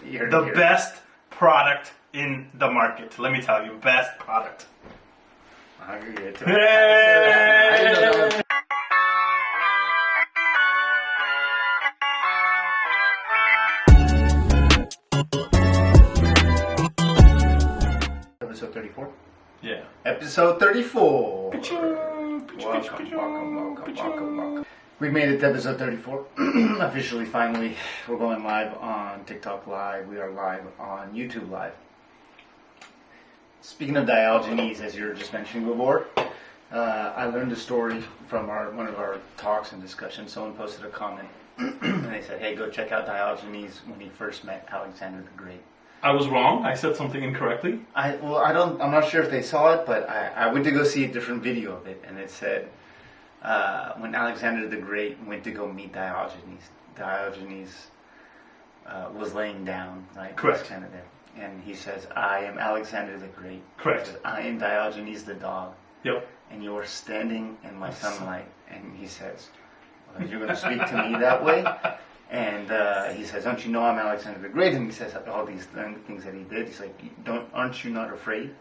The best product in the market. Let me tell you, best product. I agree. Hey! Episode 34? Yeah. Episode 34. Welcome. We made it to episode 34. Officially, finally, we're going live on TikTok Live. We are live on YouTube Live. Speaking of Diogenes, as you were just mentioning before, I learned a story from one of our talks and discussions. Someone posted a comment, and they said, "Hey, go check out Diogenes when he first met Alexander the Great." I was wrong. I said something incorrectly. I'm not sure if they saw it, but I went to go see a different video of it, and it said when Alexander the Great went to go meet Diogenes was laying down, right? Correct. He was kind of there, and he says, "I am Alexander the Great." Correct. He says, "I am Diogenes the dog." Yep. And you are standing in my sunlight, and he says, well, "You're going to speak to me that way?" And he says, "Don't you know I'm Alexander the Great?" And he says all these things that he did. He's like, "Aren't you not afraid?"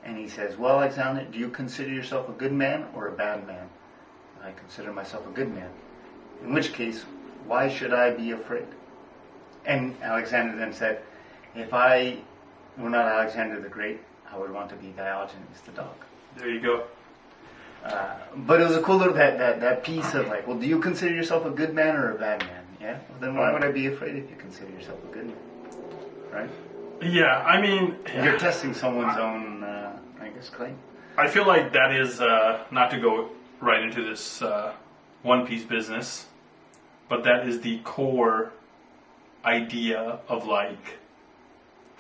And he says, "Well, Alexander, do you consider yourself a good man or a bad man?" "I consider myself a good man." "In which case, why should I be afraid?" And Alexander then said, "If I were not Alexander the Great, I would want to be Diogenes the dog." There you go. But it was a cool little that piece of like, well, do you consider yourself a good man or a bad man? Yeah. Well, then why would I be afraid if you consider yourself a good man? Right? Yeah, I mean... You're testing someone's own, I guess, claim. I feel like that is, not to go right into this One Piece business, but that is the core idea of, like,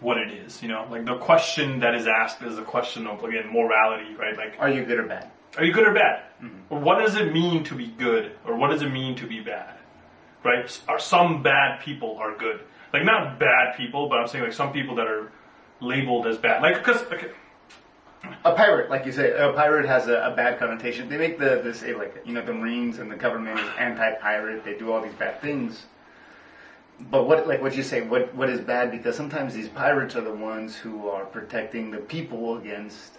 what it is, you know? Like, the question that is asked is a question of, again, morality, right? Like, are you good or bad? Are you good or bad? Mm-hmm. Or what does it mean to be good? Or what does it mean to be bad? Right? Are some bad people are good? Like, not bad people, but I'm saying, like, some people that are labeled as bad. Like, because... Okay. A pirate, like you say, a pirate has a bad connotation. They make the say, like, you know, the Marines and the government is anti-pirate. They do all these bad things. But what you say, what is bad? Because sometimes these pirates are the ones who are protecting the people against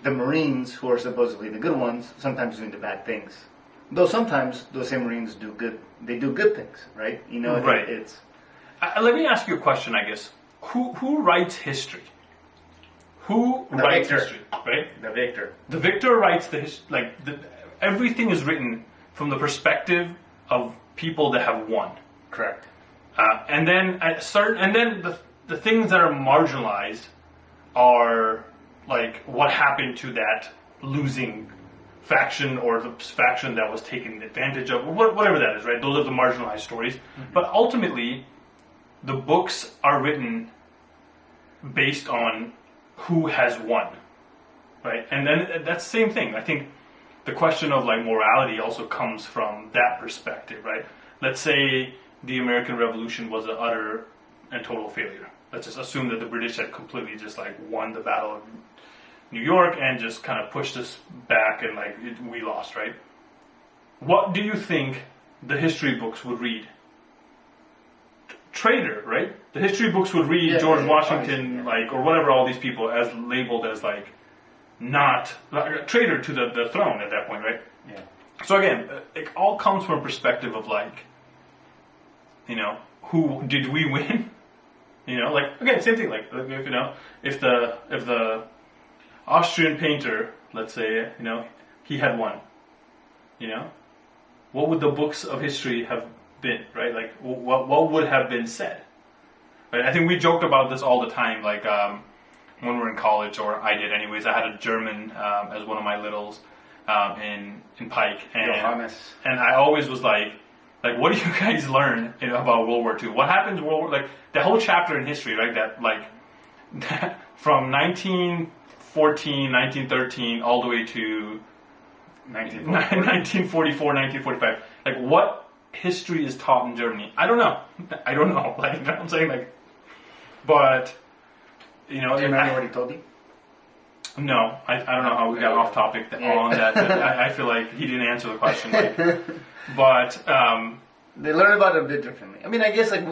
the Marines, who are supposedly the good ones, sometimes doing the bad things. Though sometimes those same Marines do good. They do good things, right? You know, right. It's. Let me ask you a question, I guess. Who writes history? Who writes history? Right. The victor. The victor writes the history. Like everything is written from the perspective of people that have won. Correct. And then the things that are marginalized are like what happened to that losing faction or the faction that was taken advantage of, or whatever that is, right? Those are the marginalized stories. Mm-hmm. But ultimately, the books are written based on who has won, right? And then that's the same thing. I think the question of like morality also comes from that perspective, right? Let's say the American Revolution was an utter and total failure. Let's just assume that the British had completely just like won the Battle of New York and just kind of pushed us back and like we lost, right? What do you think the history books would read? Traitor, right? The history books would read George Washington, like, or whatever, all these people as labeled as like not like, a traitor to the throne at that point, right? Yeah. So again, it all comes from a perspective of like, you know, who did we win? You know, like again, same thing. Like if you know, if the Austrian painter, let's say, you know, he had won, you know, what would the books of history have been, right? Like, what would have been said, right? I think we joked about this all the time, like, when we were in college, or I did anyways. I had a German as one of my littles in Pike, and I always was like, what do you guys learn, you know, about World War II? What happens in World War, like, the whole chapter in history, right, that, like, that from 1914, 1913, all the way to 1944, 1945. Like, what history is taught in Germany? I don't know. Like, you know what I'm saying? Like, but, you know... Do you remember what he told you? No. I don't know how we got off topic on that. I feel like he didn't answer the question. Like, but, They learn about it a bit differently. I mean, I guess like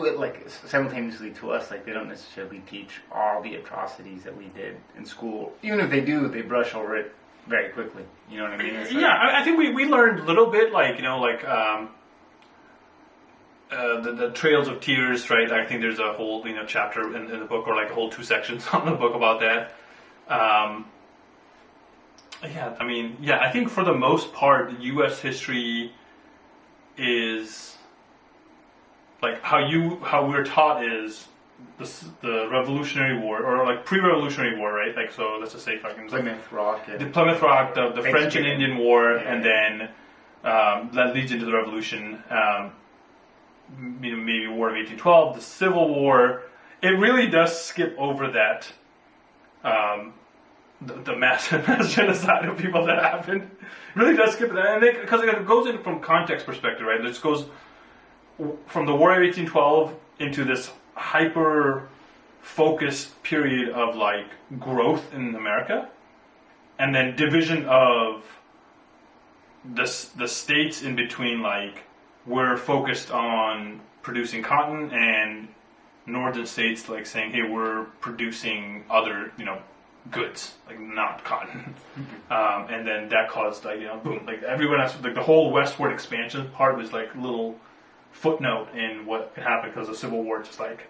simultaneously to us, like they don't necessarily teach all the atrocities that we did in school. Even if they do, they brush over it very quickly. You know what I mean? It's like, yeah, I think we learned a little bit, like the Trails of Tears, right? I think there's a whole chapter in the book, or like a whole 2 sections on the book about that. Yeah, I mean, yeah, I think for the most part, U.S. history is like how we're taught is the Revolutionary War, or like pre-Revolutionary War, right? Like, so let's just say fucking Plymouth Rock, the Plymouth Rock, the French and Indian War, and then that leads into the Revolution. Maybe War of 1812, the Civil War. It really does skip over that. The mass genocide of people that happened really does skip that, and because it goes in from context perspective, right? This goes from the War of 1812 into this hyper focused period of like growth in America, and then division of the states in between. Like, we're focused on producing cotton, and northern states like saying, hey, we're producing other goods, like not cotton. And then that caused boom, like everyone else, like the whole westward expansion part was like a little footnote in what happened, because the Civil War just like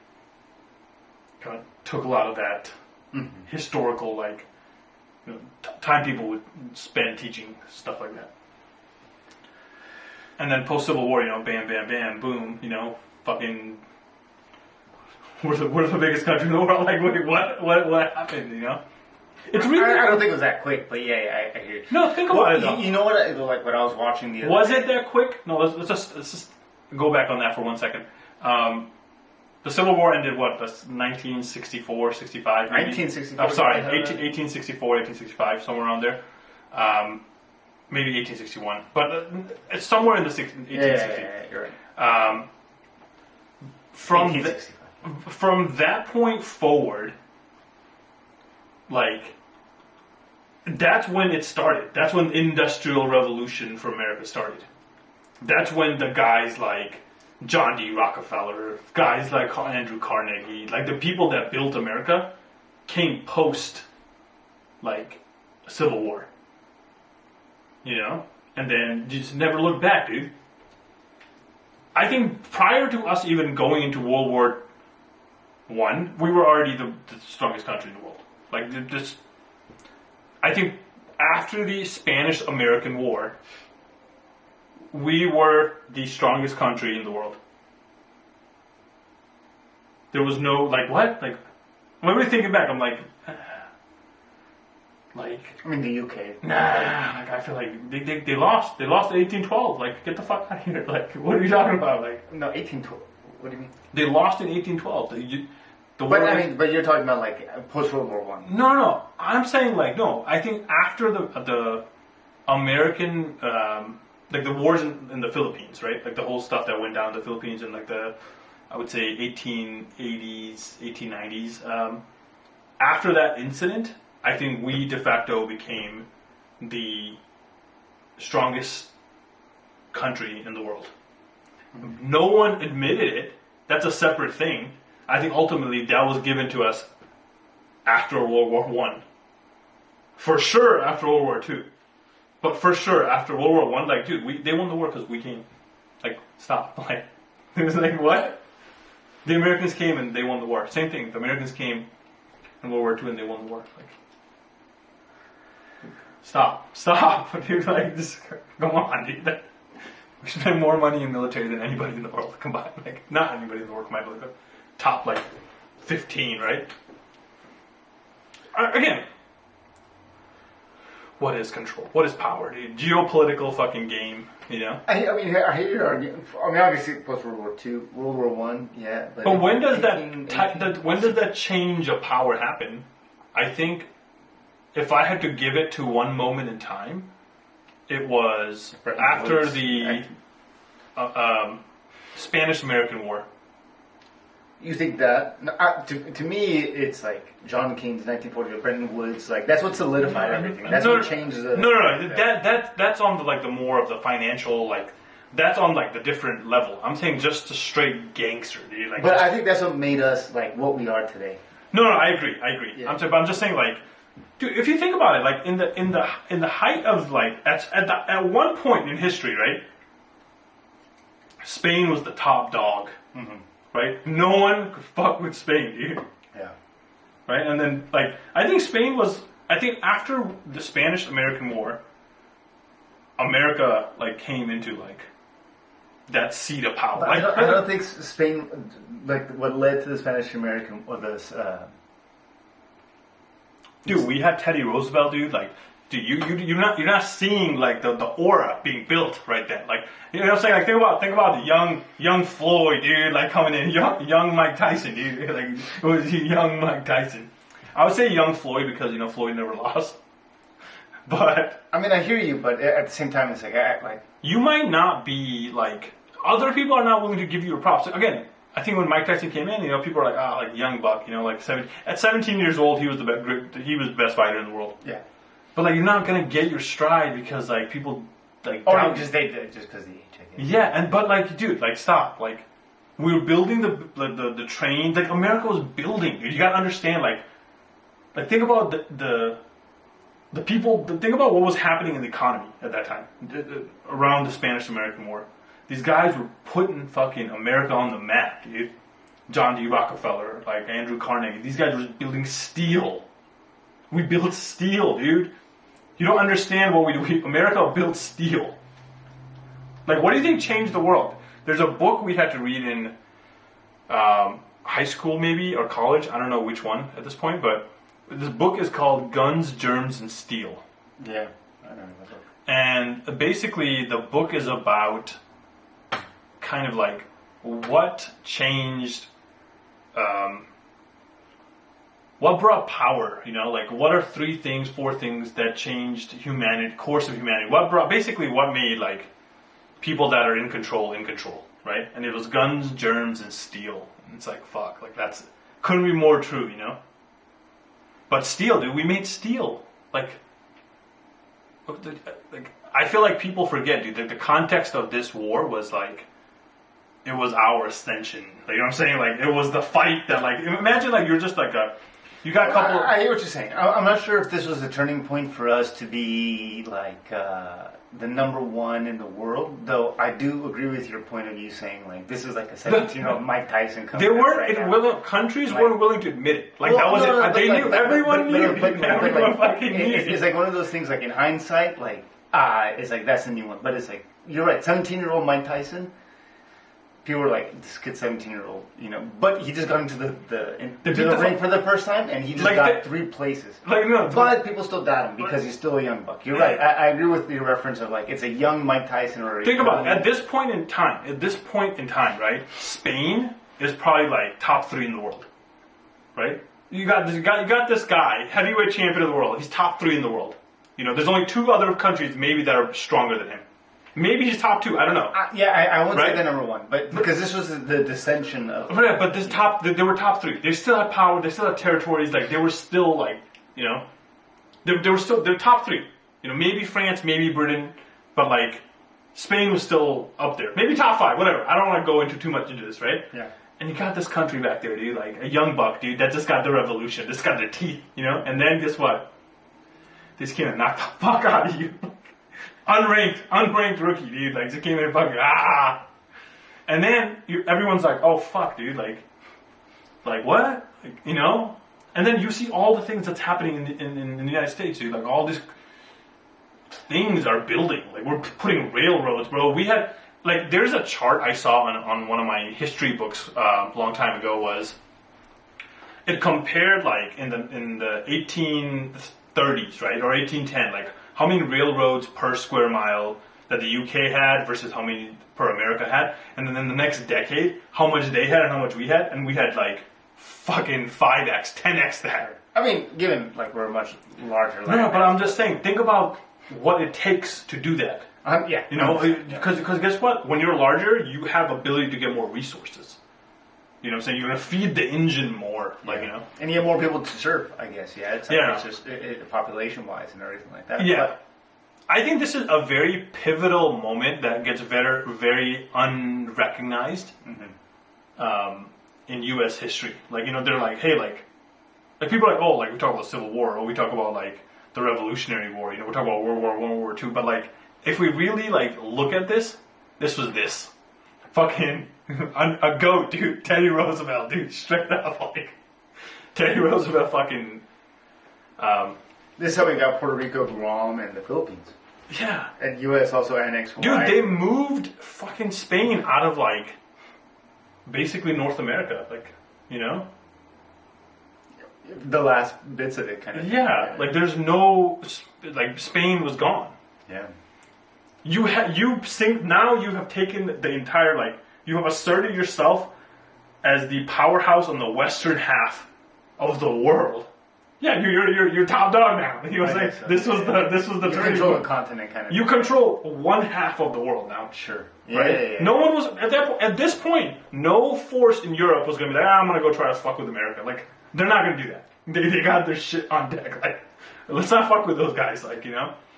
kind of took a lot of that historical like time people would spend teaching stuff like that. And then post Civil War, bam, bam, bam, boom, fucking we're the biggest country in the world. Like, wait, what happened? It's really. I don't think it was that quick, but yeah, I hear you. No, think about it though. You know what? Like when I was watching the other was day, it that quick? No, let's just go back on that for 1 second. The Civil War ended what? That's 1964, 65. Maybe? 1964. I'm sorry, 1864, 1865, somewhere around there. Maybe 1861, but it's somewhere in the 1860s. Yeah, you're right. From that point forward, like, that's when it started. That's when the Industrial Revolution for America started. That's when the guys like John D. Rockefeller, guys like Andrew Carnegie, like the people that built America, came post, like, Civil War. And then you just never look back, dude. I think prior to us even going into World War I, we were already the strongest country in the world. Like, I think after the Spanish-American War, we were the strongest country in the world. There was no, like, what? Like, when we're thinking back, I'm like, I mean, the UK. Nah, like, I feel like they lost. They lost in 1812. Like, get the fuck out of here. Like, what are you talking about? Like, no, 1812. What do you mean? They lost in 1812. But you're talking about like post World War One. No. I'm saying like no. I think after the American like the wars in the Philippines, right? Like the whole stuff that went down in the Philippines in like I would say 1880s, 1890s. After that incident, I think we de facto became the strongest country in the world. Mm-hmm. No one admitted it. That's a separate thing. I think ultimately that was given to us after World War One. For sure after World War Two. But for sure after World War One, like, dude, they won the war because we came. Like, stop. Like, it was like, what? The Americans came and they won the war. Same thing. The Americans came in World War II and they won the war. Like, stop, dude. Like, just come on, dude. We spend more money in military than anybody in the world combined. Like, not anybody in the world combined, but top like 15, right? Again, what is control? What is power, dude? Geopolitical fucking game, you know? I hear your argument. I mean, obviously, post World War II, World War One, yeah. But when does when does that change of power happen? I think if I had to give it to one moment in time, it was after the Spanish-American War. You think that? No, to me, it's like John King's 1940, Bretton Woods. Like, that's what solidified everything. That's what changed the. No. That's on the more of the financial, like that's on like the different level. I'm saying just a straight gangster, dude. Like, But I think that's what made us like what we are today. no, I agree. Yeah. I'm just saying, like, dude, if you think about it, like in the height of like at one point in history, right? Spain was the top dog, right? No one could fuck with Spain, dude. Yeah. Right, and then like I think after the Spanish-American War, America like came into like that seat of power. But Like, I don't think Spain, like what led to the Spanish-American or the. dude, we had Teddy Roosevelt, dude. Like, dude, you're not seeing like the aura being built right then. Like, you know what I'm saying? Like, think about the young Floyd, dude. Like coming in, young Mike Tyson, dude. Like, it was young Mike Tyson. I would say young Floyd because Floyd never lost. But I mean, I hear you, but at the same time, it's like you might not be like other people are not willing to give you a props. Again, I think when Mike Tyson came in, people are like, like young buck, like at 17 years old, he was the best fighter in the world. Yeah. But like, you're not gonna get your stride because like people like. Just because the age. Yeah, but like, dude, like, stop. Like, we were building the train. Like, America was building. Dude. You gotta understand. Like think about the people. Think about what was happening in the economy at that time, around the Spanish-American War. These guys were putting fucking America on the map, dude. John D. Rockefeller, like Andrew Carnegie. These guys were building steel. We built steel, dude. You don't understand what we do. America built steel. Like, what do you think changed the world? There's a book we had to read in high school, maybe, or college. I don't know which one at this point, but this book is called Guns, Germs, and Steel. Yeah, I don't know that book. And basically, the book is about kind of like what changed, what brought power, like what are 4 things that changed humanity, course of humanity? What made like people that are in control, right? And it was guns, germs, and steel. And it's like, fuck, like couldn't be more true, But steel, dude, we made steel. Like, I feel like people forget, dude, that the context of this war was like, it was our ascension. Like, you know what I'm saying? Like, it was the fight that, like, imagine like you're just like you got a couple. I hear what you're saying. I'm not sure if this was a turning point for us to be like the number one in the world. Though I do agree with your point of view, saying like this is like a 17-year-old Mike Tyson coming. They weren't. Countries weren't willing to admit it. Like that was it. They knew. Everyone knew. Everyone fucking knew. It's like one of those things. Like in hindsight, like it's like that's the new one. But it's like you're right. 17-year-old Mike Tyson. People were like, this kid's 17-year-old, But he just got into the ring for the first time, and he just got 3 places. But people still doubt him because he's still a young buck. You're right. I agree with your reference of like it's a young Mike Tyson or. Think about it. At this point in time, right? Spain is probably like top 3 in the world, right? You got this guy, heavyweight champion of the world. He's top 3 in the world. There's only 2 other countries maybe that are stronger than him. Maybe he's top 2. I don't know. I won't say the number 1, but because this was the dissension of. Yeah, but they were top 3. They still had power. They still had territories. Like they were still like, they're top 3. Maybe France, maybe Britain, but like Spain was still up there. Maybe top 5, whatever. I don't want to go into too much into this, right? Yeah. And you got this country back there, dude, like a young buck, dude, that just got the revolution. Just got their teeth, And then guess what? They just came and knocked the fuck out of you. Unranked rookie, dude. Like, just came in and fucking, And then everyone's like, oh, fuck, dude. Like what? Like, And then you see all the things that's happening in the United States, dude. Like, all these things are building. Like, we're putting railroads, bro. We had, like, there's a chart I saw on one of my history books a long time ago was, it compared, like, in the 1830s, right? Or 1810, like, how many railroads per square mile that the UK had versus how many per America had. And then in the next decade, how much they had and how much we had. And we had like fucking 5x, 10x that. I mean, given like we're a much larger land. No, but I'm just saying, think about what it takes to do that. Yeah. Because guess what? When you're larger, you have ability to get more resources. You know what I'm saying? You're going to feed the engine more, like, And you have more people to serve, I guess, yeah. It's like yeah. It's just population-wise and everything like that. Yeah. I think this is a very pivotal moment that gets very, very unrecognized in U.S. history. Like, they're like, hey, like people are like, oh, like we talk about Civil War, or we talk about like the Revolutionary War. We talk about World War I, World War II. But like, if we really like look at this was this. Fucking a goat, dude. Teddy Roosevelt, dude. Straight up, like Teddy Roosevelt, fucking. This is how we got Puerto Rico, Guam, and the Philippines. Yeah. And U.S. also annexed Hawaii. Dude, they moved fucking Spain out of like basically North America, like the last bits of it, kind of. Yeah, like there's no like Spain was gone. Yeah. Now you have taken the entire, like, you have asserted yourself as the powerhouse on the western half of the world. Yeah, you're top dog now. You know, like, so. This was the you control a continent, kind of. You control one half of the world now. Sure. Right? Yeah. No one was at this point. No force in Europe was gonna be like, I'm gonna go try to fuck with America. Like, they're not gonna do that. They got their shit on deck. Like, let's not fuck with those guys. Like,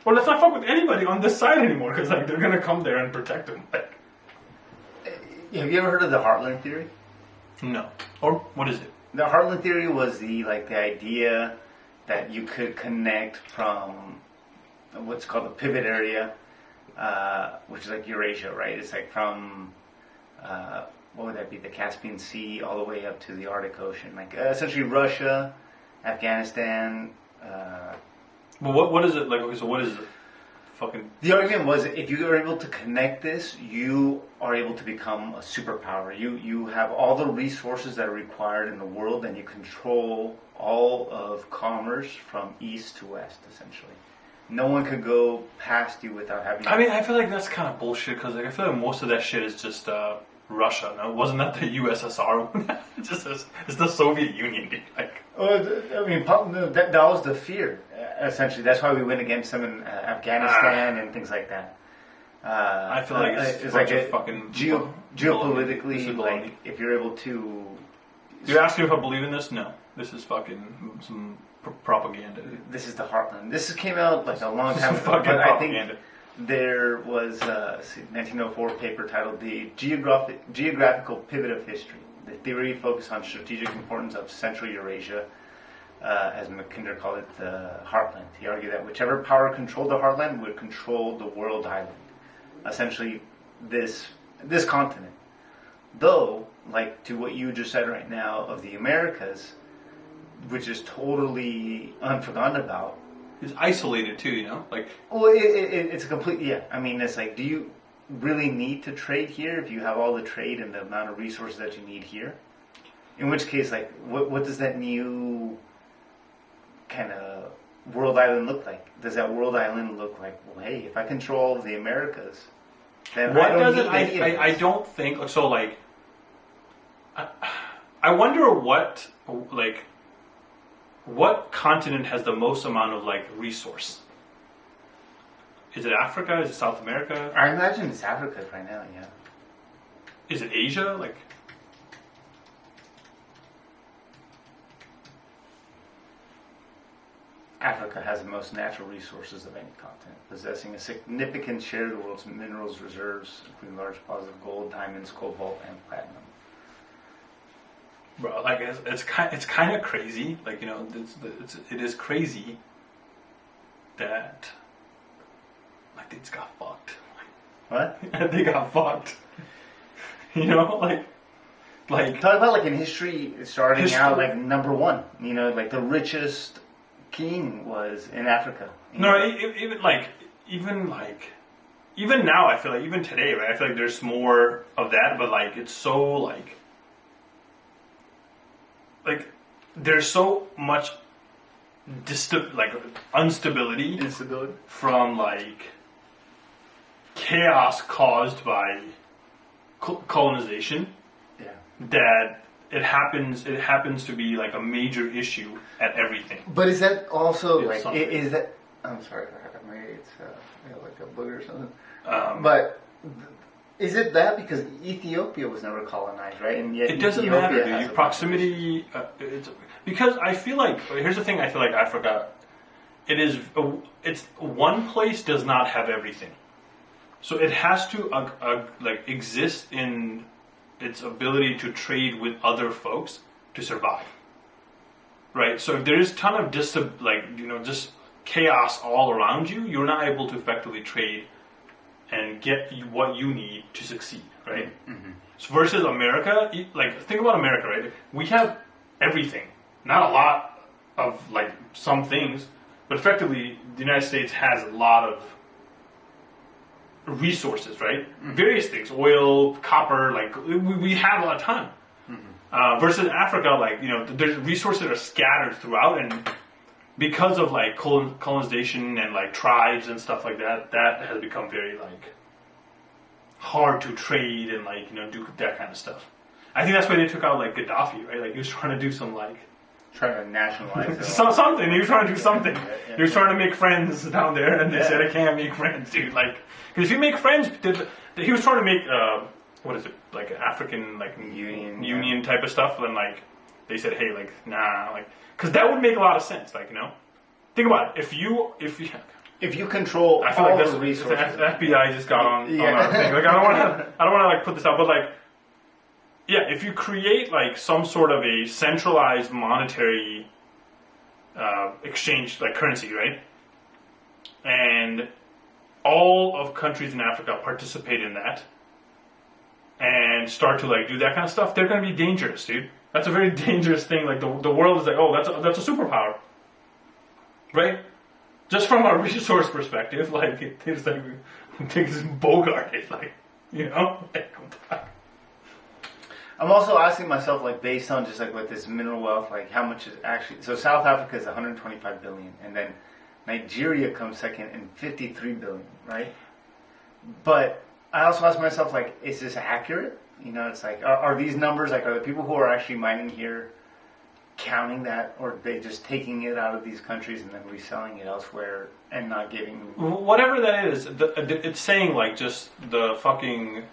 or let's not fuck with anybody on this side anymore, because like they're gonna come there and protect them. Like, have you ever heard of the Heartland theory? No. Or what is it? The Heartland theory was the idea that you could connect from what's called the pivot area, which is like Eurasia, right? It's like from what would that be? The Caspian Sea all the way up to the Arctic Ocean, like essentially Russia, Afghanistan. Well, what is it like? Okay, so what is it? Fucking. The argument was, if you are able to connect this, you are able to become a superpower. You have all the resources that are required in the world, and you control all of commerce from east to west, essentially. No one could go past you without having. I mean, I feel like that's kind of bullshit, because like I feel like most of that shit is just Russia. No, wasn't that the USSR? It's the Soviet Union, dude. Like. I mean, that was the fear. Essentially, that's why we went against them in Afghanistan and things like that. I feel like it's like a fucking geopolitically, like if you're able to. You're asking if I believe in this? No, this is fucking some propaganda. This is the Heartland. This came out like a long time ago, but I think there was a 1904 paper titled "The Geographical Pivot of History." The theory focused on strategic importance of Central Eurasia, as Mackinder called it, the Heartland. He argued that whichever power controlled the Heartland would control the world island, essentially this continent. Though, like to what you just said right now of the Americas, which is totally unforgotten about. It's isolated too, like. Well, it's a complete, yeah. I mean, it's like, do you really need to trade here if you have all the trade and the amount of resources that you need here? In which case, like, what does that new kind of world island look like? Does that world island look like, well, hey, if I control the Americas, then what does it? I don't think so. Like, I wonder what continent has the most amount of like resource. Is it Africa? Is it South America? I imagine it's Africa right now, yeah. Is it Asia? Like, Africa has the most natural resources of any continent, possessing a significant share of the world's minerals reserves, including large deposits of gold, diamonds, cobalt, and platinum. Bro, like it's kind of crazy. Like, it is crazy that. Like, they just got fucked. What? They got fucked. Like talk about like in history starting out like number one. Like the richest king was in Africa. No, even now I feel like even today, right? I feel like there's more of that, but like it's so like there's so much instability from like chaos caused by colonization. Yeah. That it happens to be like a major issue at everything. But is that also is that? I'm sorry, maybe it's like a booger or something. But is it that because Ethiopia was never colonized, right? And yet it doesn't Ethiopia matter. Proximity. Because I feel like here's the thing. I feel like Africa it's one place does not have everything, so it has to like exist in its ability to trade with other folks to survive, right? So if there is a ton of just chaos all around you, you're not able to effectively trade and get what you need to succeed, right? Mm-hmm. So versus America, like think about America, right? We have everything, not a lot of like some things, but effectively the United States has a lot of resources, right? Mm-hmm. Various things, oil, copper, like we have a ton. Mm-hmm. Versus Africa, like there's resources that are scattered throughout, and because of like colonization and like tribes and stuff like that, that has become very like hard to trade and like do that kind of stuff. I think that's why they took out like Gaddafi, right? Like he was trying to do some like trying to nationalize it. Something. He was trying to do something. He was trying to make friends down there, and they said I can't make friends, dude. Like, because if you make friends, he was trying to make what is it, like an African like union type of stuff, and like they said, hey, like nah, like because that would make a lot of sense, like think about it. If you control I feel all like the resources, the FBI just got on our thing. Like I don't want to like put this out, but like. Yeah, if you create like some sort of a centralized monetary exchange, like currency, right? And all of countries in Africa participate in that and start to like do that kind of stuff, they're going to be dangerous, dude. That's a very dangerous thing. Like the world is like, oh, that's a superpower, right? Just from a resource perspective, like it's like things Bogart, it's like I'm also asking myself, like, based on just like what this mineral wealth, like how much is actually. So South Africa is 125 billion, and then Nigeria comes second and 53 billion, right? But I also ask myself, like, is this accurate? It's like, are these numbers like are the people who are actually mining here counting that, or are they just taking it out of these countries and then reselling it elsewhere and not giving whatever that is? It's saying like just the fucking.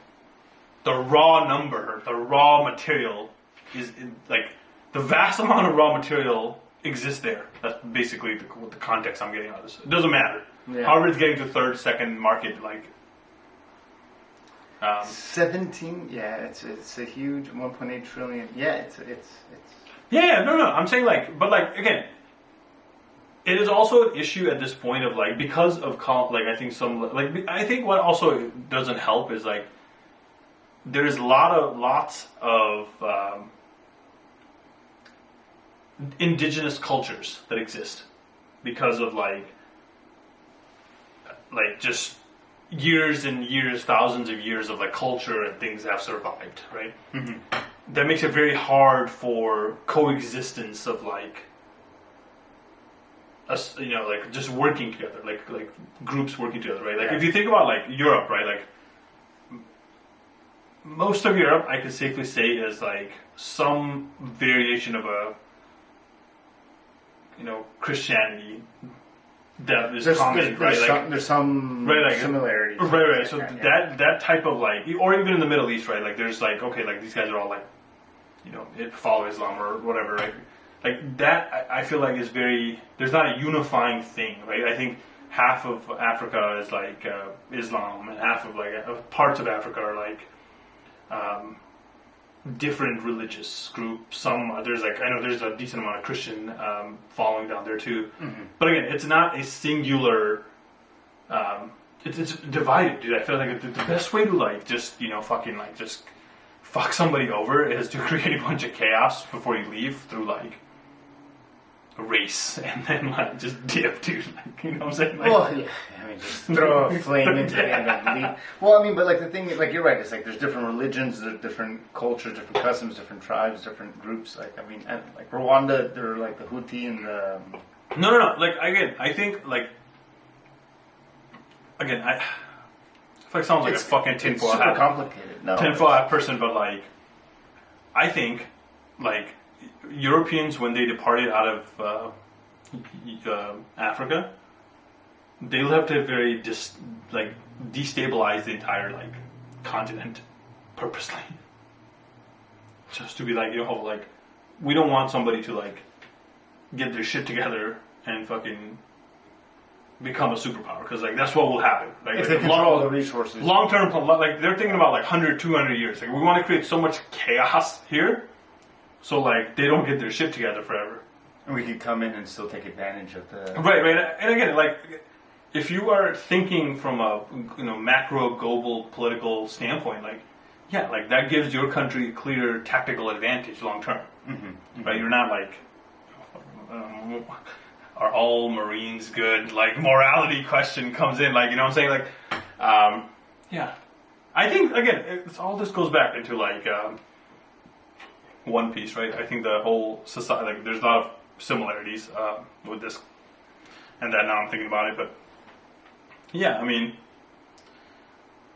The raw number, the raw material is like the vast amount of raw material exists there. That's basically the context I'm getting out of this. It doesn't matter. Yeah. However, it's getting to third, second market, like 17. Yeah, it's a huge 1.8 trillion. Yeah, it's. Yeah, no. I'm saying like, but like again, it is also an issue at this point of like because of like I think what also doesn't help is like. There's lots of indigenous cultures that exist because of like just years and years, thousands of years of like culture and things have survived, right? Mm-hmm. That makes it very hard for coexistence of like us, like just working together, like groups working together, right? Like if you think about like Europe, right, like. Most of Europe, I could safely say, is like some variation of a, Christianity that is common, right? There's some similarities, right. So that type of like, or even in the Middle East, right? Like there's like okay, like these guys are all like, follow Islam or whatever, right? Like that, I feel like is very. There's not a unifying thing, right? I think half of Africa is like Islam, and half of like parts of Africa are like. Different religious groups. There's like I know there's a decent amount of Christian following down there too. Mm-hmm. But again, it's not a singular. It's divided, dude. I feel like the best way to like just fucking like just fuck somebody over is to create a bunch of chaos before you leave through like a race and then like just dip, dude. Like, you know what I'm saying? Like, well, yeah. I mean, just throw a flame into it and leave. Well, I mean, but like the thing, like you're right. It's like there's different religions, there's different cultures, different customs, different tribes, different groups. Like I mean, like Rwanda, they're like the Houthi and the. No. Like again, I think like. Again, I feel like it sounds like a fucking tinfoil hat. It's super complicated. No, tinfoil hat person, but like, I think like Europeans when they departed out of Africa. They left it very destabilize the entire like continent purposely, just to be like like we don't want somebody to like get their shit together and fucking become a superpower because like that's what will happen. Like, if they control the resources. Long term, like they're thinking about like 100, 200 years. Like we want to create so much chaos here, so like they don't get their shit together forever. And we could come in and still take advantage of the... Right. And again, like, if you are thinking from a macro global political standpoint, like, yeah, like that gives your country a clear tactical advantage long term. Right? You're not like, are all Marines good? Like, morality question comes in, like, you know what I'm saying? Like, yeah. I think, again, all this goes back into like One Piece, right? I think the whole society, like, there's a lot of similarities with this and that now I'm thinking about it, but yeah, I mean,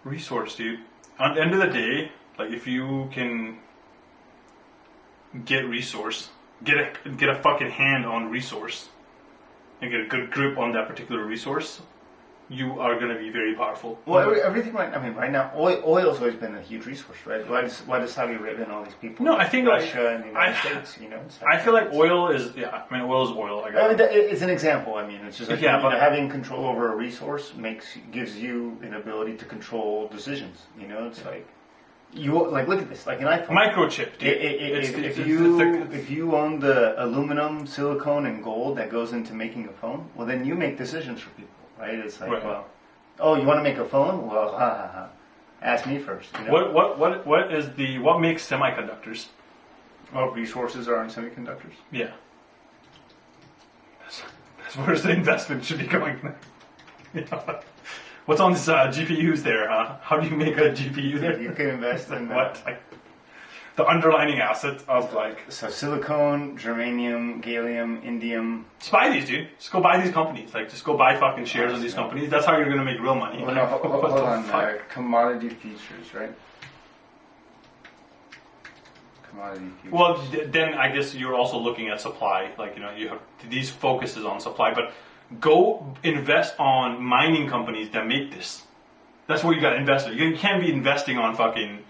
resource, dude. At the end of the day, like if you can get resource, get a fucking hand on resource and get a good grip on that particular resource, you are going to be very powerful. Well, everything right now, oil's always been a huge resource, right? Why does Saudi Arabia and all these people? No, I think Russia and the United States, I feel like oil is, oil is oil. It's an example. I mean, it's just like, but having control over a resource gives you an ability to control decisions. It's like, look at this, like an iPhone. Microchip, dude. If you own the aluminum, silicone, and gold that goes into making a phone, well, then you make decisions for people. Right? It's like, well, oh, you want to make a phone? Well, ask me first. What makes semiconductors? Well, resources are on semiconductors. Yeah. That's where the investment should be going. What's on this GPUs there, huh? How do you make a GPU there? You can invest in what? Like, the underlining asset of like... So silicone, germanium, gallium, indium... Just buy these, dude. Just go buy these companies. Like, just go buy fucking shares of these companies. That's how you're going to make real money. Well, no, hold on. Commodity futures, right? Commodity futures. Well, then I guess you're also looking at supply. Like, you have these focuses on supply. But go invest on mining companies that make this. That's what you got to invest in. You can't be investing on fucking...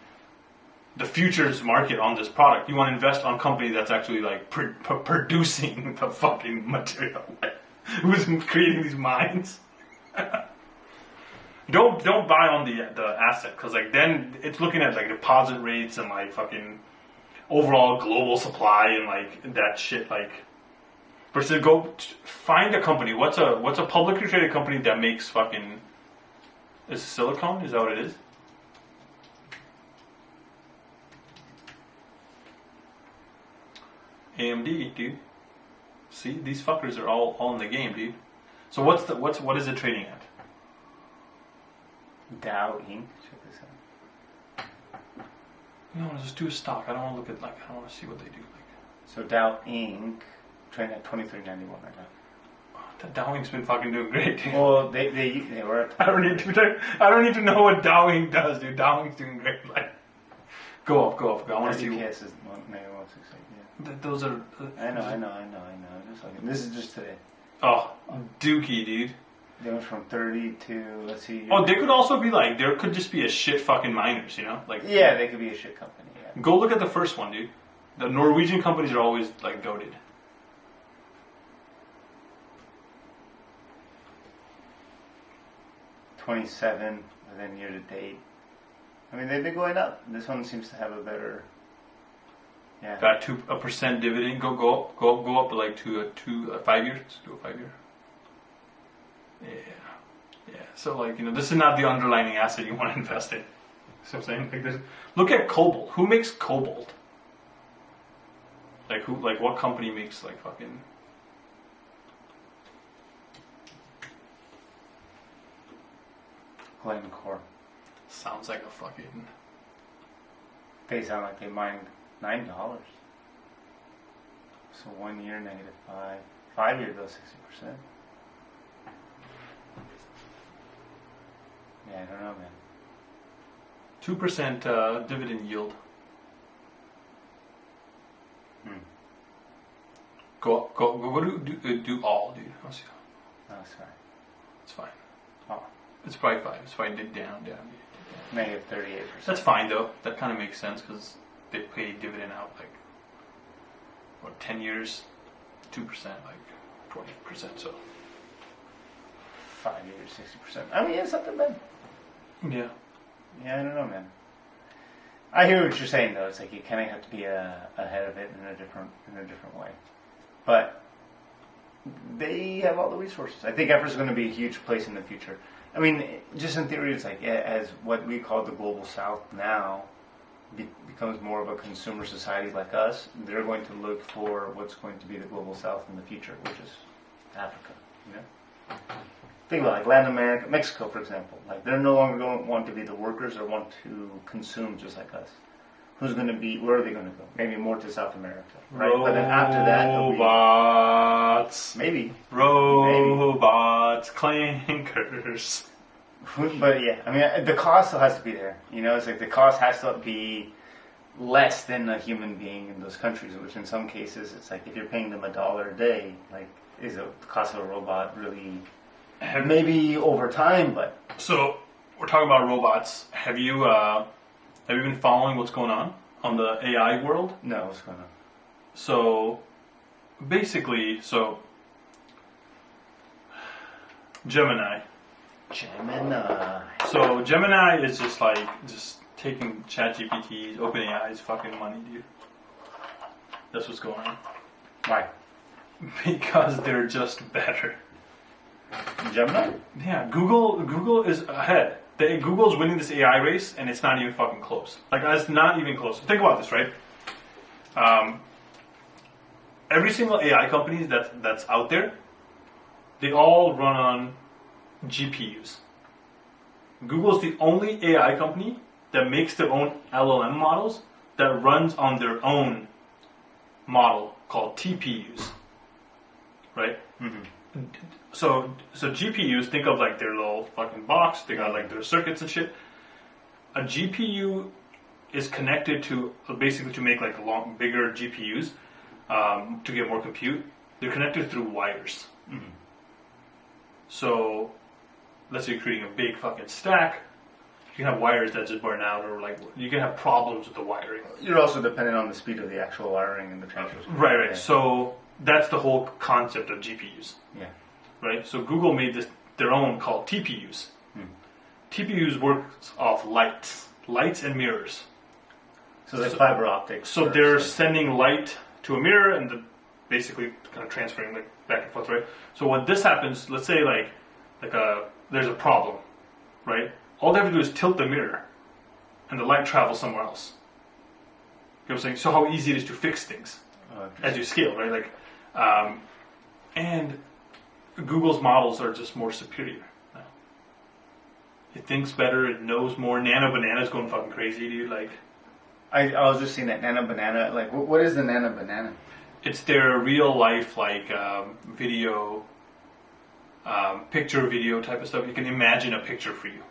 the futures market on this product. You want to invest on a company that's actually like producing the fucking material. Who's creating these mines? Don't buy on the asset because like then it's looking at like deposit rates and like fucking overall global supply and like that shit. Like, versus go find a company. What's a publicly traded company that makes fucking is it silicone? Is that what it is? AMD, dude. See, these fuckers are all in the game, dude. So what is it trading at? Dow Inc. Check this out. No, just do a stock. I don't want to look at I don't want to see what they do. So Dow Inc. trading at $23.91 right now. That Dow Inc's been fucking doing great, dude. Well, they were. I don't need to know what Dow Inc does, dude. Dow Inc's doing great. Like, go up. I want to see. UPS is Those are. I know. Just like, this is just today. Oh, dookie, dude. They went from 30 to, let's see. Oh, they could also be like, there could just be a shit fucking miners, Like, yeah, they could be a shit company. Yeah. Go look at the first one, dude. The Norwegian companies are always like goated. $27, and then year to date. I mean, they've been going up. This one seems to have a better. Yeah. Got 2% dividend. Go up like to a 5 years. Let's do a 5 year. Yeah. So like this is not the underlying asset you want to invest in. See what I'm saying? Like look at cobalt. Who makes cobalt? Like who? Like what company makes like fucking? Glencore. Sounds like a fucking. They sound like they mined $9. So 1 year -5. 5 year though 60%. Yeah, I don't know, man. 2% dividend yield. Go do all, dude. No, it's fine. It's fine. Oh. It's probably fine. It's fine. Dig down. -38%. That's fine though. That kind of makes sense because they pay dividend out like 10 years, 2%, like 20%. So 5 years, 60%. I mean, it's not that bad. Yeah. Yeah, I don't know, man. I hear what you're saying, though. It's like you kind of have to be ahead of it in a different way. But they have all the resources. I think Africa's going to be a huge place in the future. I mean, just in theory, it's like as what we call the global south now becomes more of a consumer society like us, they're going to look for what's going to be the global south in the future, which is Africa, you know? Think about like Latin America, Mexico, for example. Like they're no longer going to want to be the workers or want to consume just like us. Who's going to be? Where are they going to go? Maybe more to South America, right? But then after that, robots. Maybe robots, clankers. But yeah, I mean, the cost still has to be there. You know, it's like the cost has to be less than a human being in those countries. Which in some cases, it's like if you're paying them $1 a day, like is the cost of a robot really? Maybe over time, but so we're talking about robots. Have you been following what's going on the AI world? No, what's going on? So basically, Gemini. So Gemini is just taking ChatGPT's OpenAI's fucking money, dude. That's what's going on. Why? Because they're just better. Gemini? Yeah, Google is ahead. Google's winning this AI race, and it's not even fucking close. Like, it's not even close. Think about this, right? Every single AI company that's out there, they all run on GPUs. Google's the only AI company that makes their own LLM models that runs on their own model called TPUs. Right? Mm-hmm. So GPUs, think of like their little fucking box, they got like their circuits and shit. A GPU is connected to, basically to make like bigger GPUs, to get more compute. They're connected through wires. Mm-hmm. So, let's say you're creating a big fucking stack, you can have wires that just burn out, or like, you can have problems with the wiring. You're also dependent on the speed of the actual wiring and the transfer speed. Right. Yeah. So, that's the whole concept of GPUs. Yeah. Right? So Google made their own called TPUs. TPUs works off lights and mirrors. So like fiber optics. So they're sending light to a mirror and basically kind of transferring like back and forth, right? So when this happens, let's say there's a problem, right? All they have to do is tilt the mirror, and the light travels somewhere else. You know what I'm saying? So how easy it is to fix things as you scale, right? Like, and Google's models are just more superior now. It thinks better, it knows more. Nano Banana's going fucking crazy, dude. Like, I was just seeing that Nano Banana. Like, what is the Nano Banana? It's their real life, like, video, picture video type of stuff. You can imagine a picture for you.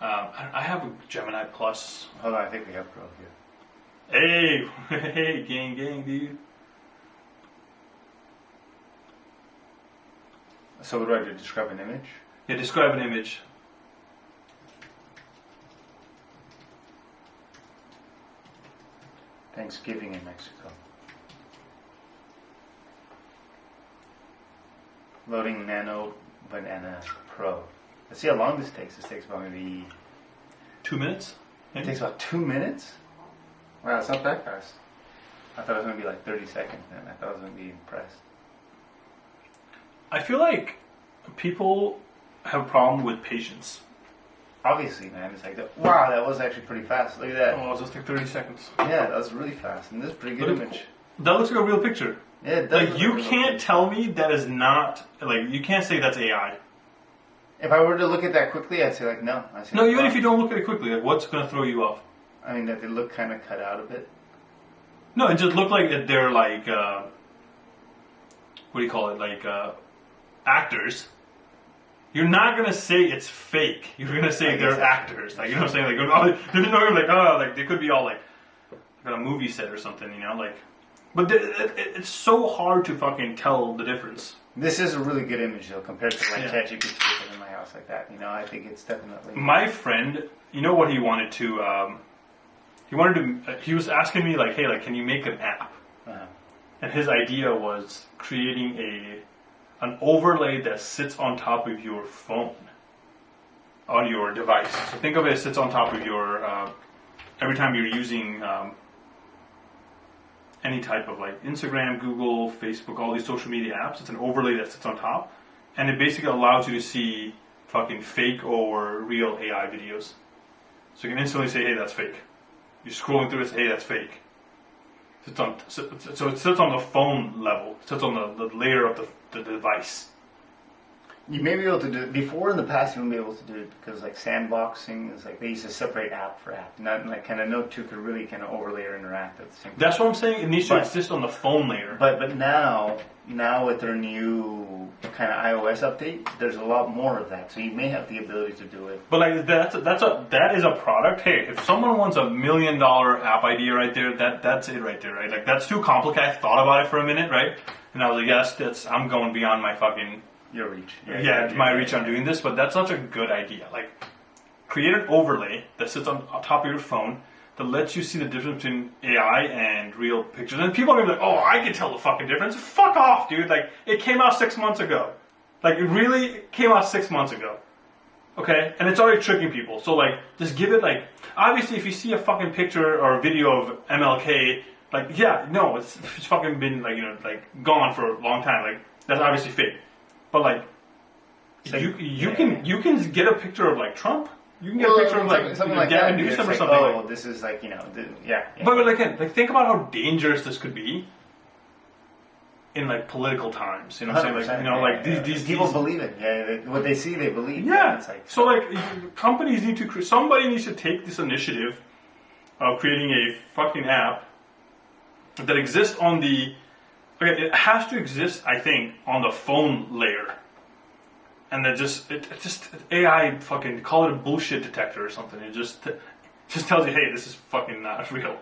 I have a Gemini Plus. Hold on, I think we have Pro here. Hey, gang, dude. So what do I do? Describe an image? Yeah, describe an image. Thanksgiving in Mexico. Loading Nano Banana Pro. Let's see how long this takes. This takes about maybe 2 minutes? Maybe? It takes about 2 minutes? Wow, it's not that fast. I thought it was going to be like 30 seconds, man. I thought I was going to be impressed. I feel like people have a problem with patience. Obviously, man. It's like, wow, that was actually pretty fast. Look at that. Oh, it was just like 30 seconds. Yeah, that was really fast. And this is a pretty good image. That looks like a real picture. Yeah, it does. Like, you can't tell me that is not, like, you can't say that's AI. If I were to look at that quickly, I'd say, like, no. No, even if you don't look at it quickly, like, what's going to throw you off? I mean, that they look kind of cut out a bit. No, it just looked like that they're like, what do you call it? Like, actors. You're not gonna say it's fake. You're gonna say they're actors. Like, you know what I'm saying? Like, oh, there's no like, oh, like they could be all like on a movie set or something, you know? Like, but it's so hard to fucking tell the difference. This is a really good image though, compared to like ChatGPT in my house like that. You know, I think it's definitely. My friend, you know what he wanted to? He was asking me like, hey, like, can you make an app? Uh-huh. And his idea was creating an overlay that sits on top of your phone, on your device. So think of it as sits on top of your, every time you're using any type of like Instagram, Google, Facebook, all these social media apps, it's an overlay that sits on top, and it basically allows you to see fucking fake or real AI videos. So you can instantly say, hey, that's fake. You're scrolling through it, hey, that's fake. So it sits on the phone level. It sits on the layer of the device. You may be able to do it. Before in the past, you wouldn't be able to do it because like sandboxing is like they used to separate app for app. Not like kind of no two could really kind of overlay or interact at the same time. That's what I'm saying. It needs to exist on the phone layer. But now with their new kind of iOS update, there's a lot more of that. So you may have the ability to do it. But like that is a product. Hey, if someone wants $1 million app idea right there, that's it right there, right? Like that's too complicated. I thought about it for a minute, right? And I was like, yes, I'm going beyond my fucking your reach. My reach on doing this. But that's such a good idea. Like create an overlay that sits on top of your phone that lets you see the difference between AI and real pictures. And people are gonna be like, oh, I can tell the fucking difference. Fuck off, dude. Like, it came out 6 months ago. Like, it really came out 6 months ago. Okay? And it's already tricking people. So, like, just give it, like, obviously, if you see a fucking picture or a video of MLK, like, yeah, no, it's fucking been, like, you know, like, gone for a long time. Like, that's obviously fake. But, like, you can get a picture of, like, Trump. You can get a picture of like something like Gavin that. Newsom or like, something. Oh, this is like yeah. But like think about how dangerous this could be in like political times. You know what I'm saying? Like these people believe it. Yeah, what they see, they believe. Yeah. It's like, so like companies need to somebody needs to take this initiative of creating a fucking app that exists on the. Okay, it has to exist, I think, on the phone layer. And then just AI fucking call it a bullshit detector or something. It just tells you, hey, this is fucking not real.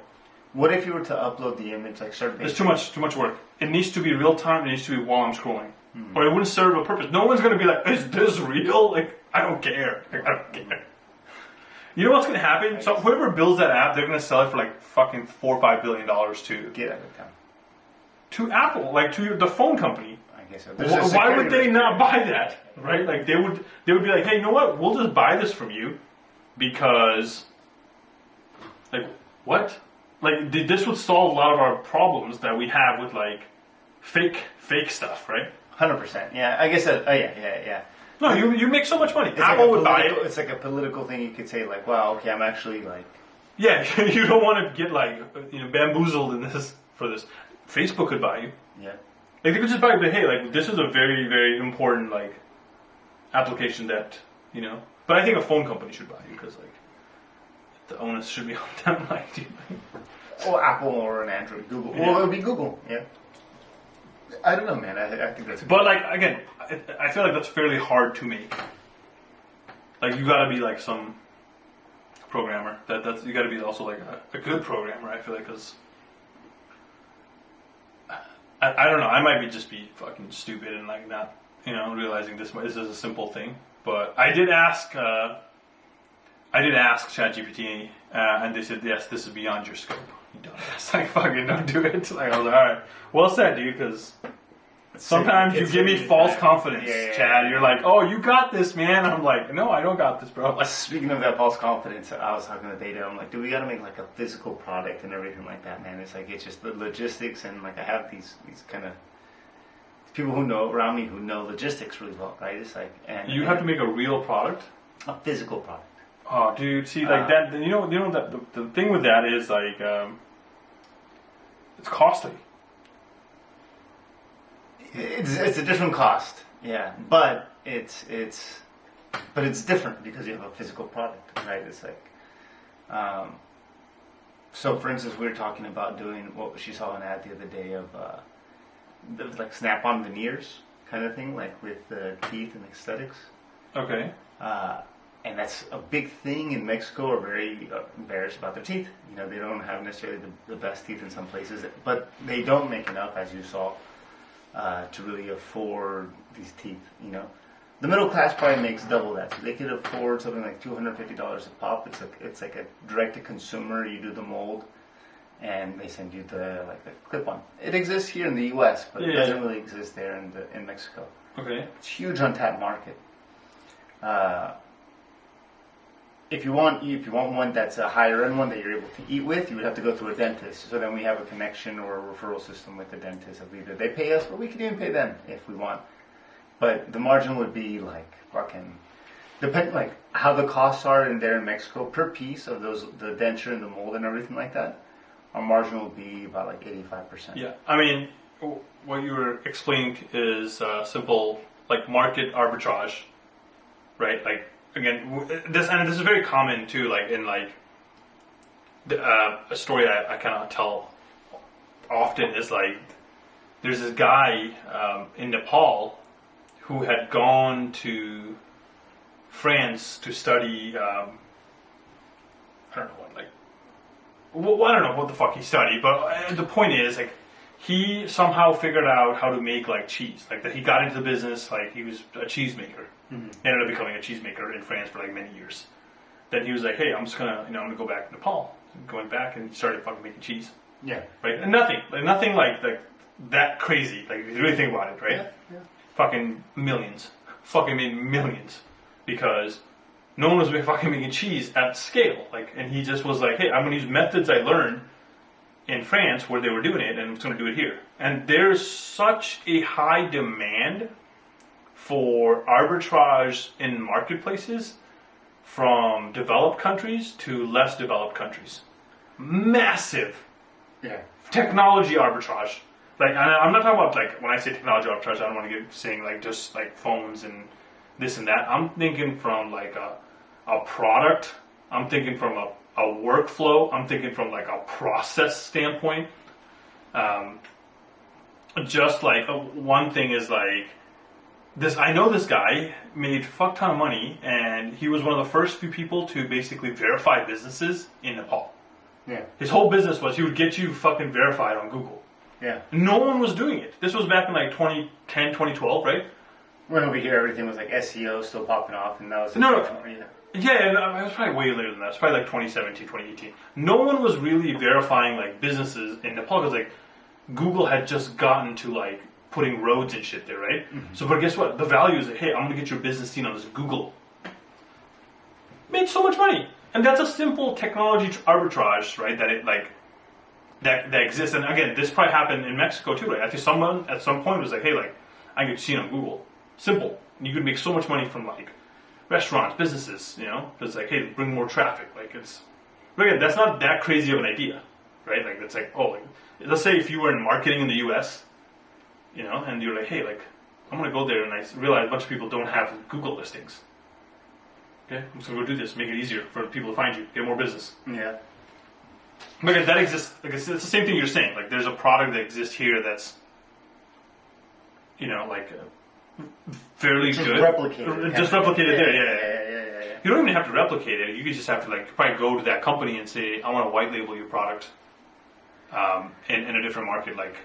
What if you were to upload the image like certain? It's too much work. It needs to be real time. It needs to be while I'm scrolling, or it wouldn't serve a purpose. No one's gonna be like, is this real? Like I don't care. Like, I don't care. You know what's gonna happen? So whoever builds that app, they're gonna sell it for like fucking $4 or $5 billion to get out of town. To Apple, like to the phone company. So. Why would they not buy that, right? Like they would be like, hey, you know what? We'll just buy this from you because, like, what? Like this would solve a lot of our problems that we have with like fake stuff, right? 100%. Yeah, I guess that. Yeah. No, you make so much money. Apple would buy it. It's like a political thing. You could say like, wow, okay, I'm actually like. Yeah, you don't want to get like bamboozled in this for this. Facebook could buy you. Yeah. Like they could just buy it, but hey, like this is a very, very important like application that But I think a phone company should buy you because like the onus should be on them. Like, dude. Or Apple or an Android, Google. Yeah. Well, it would be Google. Yeah. I don't know, man. I think that's. But like again, I feel like that's fairly hard to make. Like you got to be like some programmer. That's you got to be also like a good programmer. I feel like because. I don't know. I might just be fucking stupid and like not, realizing this is a simple thing. But I did ask ChatGPT, and they said yes, this is beyond your scope. You don't. It's like fucking don't do it. Like I was like, all right, well said, dude. Because sometimes you give me false confidence, Chad. You're like, oh, you got this, man. I'm like, no, I don't got this, bro. Like, speaking of that false confidence, I was talking to Data. I'm like, dude, we got to make like a physical product and everything like that, man. It's like it's just the logistics and like I have these kind of people who know around me who know logistics really well, right? It's like you have to make a real product, a physical product. Oh, dude, see, like that. You know that the thing with that is like it's costly. It's a different cost, yeah, but it's different because you have a physical product, right? It's like, so for instance, we were talking about doing what she saw an ad the other day of like snap-on veneers kind of thing, like with teeth and aesthetics. Okay. And that's a big thing in Mexico. Are very embarrassed about their teeth. They don't have necessarily the best teeth in some places, but they don't make enough, as you saw. To really afford these teeth, the middle class probably makes double that. So they could afford something like $250 a pop. It's like a direct to consumer. You do the mold, and they send you the clip on. It exists here in the U.S., but it doesn't really exist there in Mexico. Okay. It's a huge untapped market. If you want one that's a higher end one that you're able to eat with, you would have to go through a dentist. So then we have a connection or a referral system with the dentist of either they pay us or we can even pay them if we want. But the margin would be like fucking like how the costs are in there in Mexico per piece of those, the denture and the mold and everything like that. Our margin will be about like 85%. Yeah, I mean, what you were explaining is simple, like market arbitrage, right? Like again, this is very common too. Like in like a story I cannot tell often is like there's this guy in Nepal who had gone to France to study. I don't know what, like. Well, I don't know what the fuck he studied, but the point is, like, he somehow figured out how to make like cheese. Like that, he got into the business. Like he was a cheesemaker. Mm-hmm. Ended up becoming a cheesemaker in France for like many years. Then he was like, "Hey, I'm gonna go back to Nepal." Going back and he started fucking making cheese. Yeah. Right. And nothing like that crazy. Like if you really think about it, right? Yeah. Yeah. Fucking millions. Fucking made millions because no one was fucking making cheese at scale. Like, and he just was like, "Hey, I'm gonna use methods I learned in France where they were doing it, and I'm just gonna do it here." And there's such a high demand for arbitrage in marketplaces from developed countries to less developed countries. Massive. Yeah. Technology arbitrage. Like, I'm not talking about like when I say technology arbitrage, I don't want to get saying like just like phones and this and that. I'm thinking from like a product. I'm thinking from a workflow. I'm thinking from like a process standpoint. Just like one thing is like this. I know this guy made fuck ton of money, and he was one of the first few people to basically verify businesses in Nepal. Yeah. His whole business was he would get you fucking verified on Google. Yeah. No one was doing it. This was back in like 2010, 2012, right? When over here everything was like SEO still popping off, and that was Yeah, it was probably way later than that. It was probably like 2017, 2018. No one was really verifying like businesses in Nepal because like Google had just gotten to like putting roads and shit there, right? Mm-hmm. So, but guess what? The value is that, hey, I'm going to get your business seen on this Google. Made so much money. And that's a simple technology arbitrage, right? That it like that exists. And again, this probably happened in Mexico too, right? I think someone at some point was like, hey, like I can get seen on Google. Simple. And you could make so much money from like restaurants, businesses, you know, because like, hey, bring more traffic. Like it's, but again, that's not that crazy of an idea, right? Like it's like, oh, like, let's say if you were in marketing in the U.S., you know, and you're like, hey, like I'm gonna go there, and I realize a bunch of people don't have Google listings. Okay, I'm just gonna go do this, make it easier for people to find you, get more business. Yeah. But again, that exists. Like it's the same thing you're saying. Like there's a product that exists here that's, you know, like. Fairly just good. Replicated. Just replicated there, yeah. Yeah. You don't even have to replicate it. You could just have to like probably go to that company and say, I want to white label your product in a different market. Like,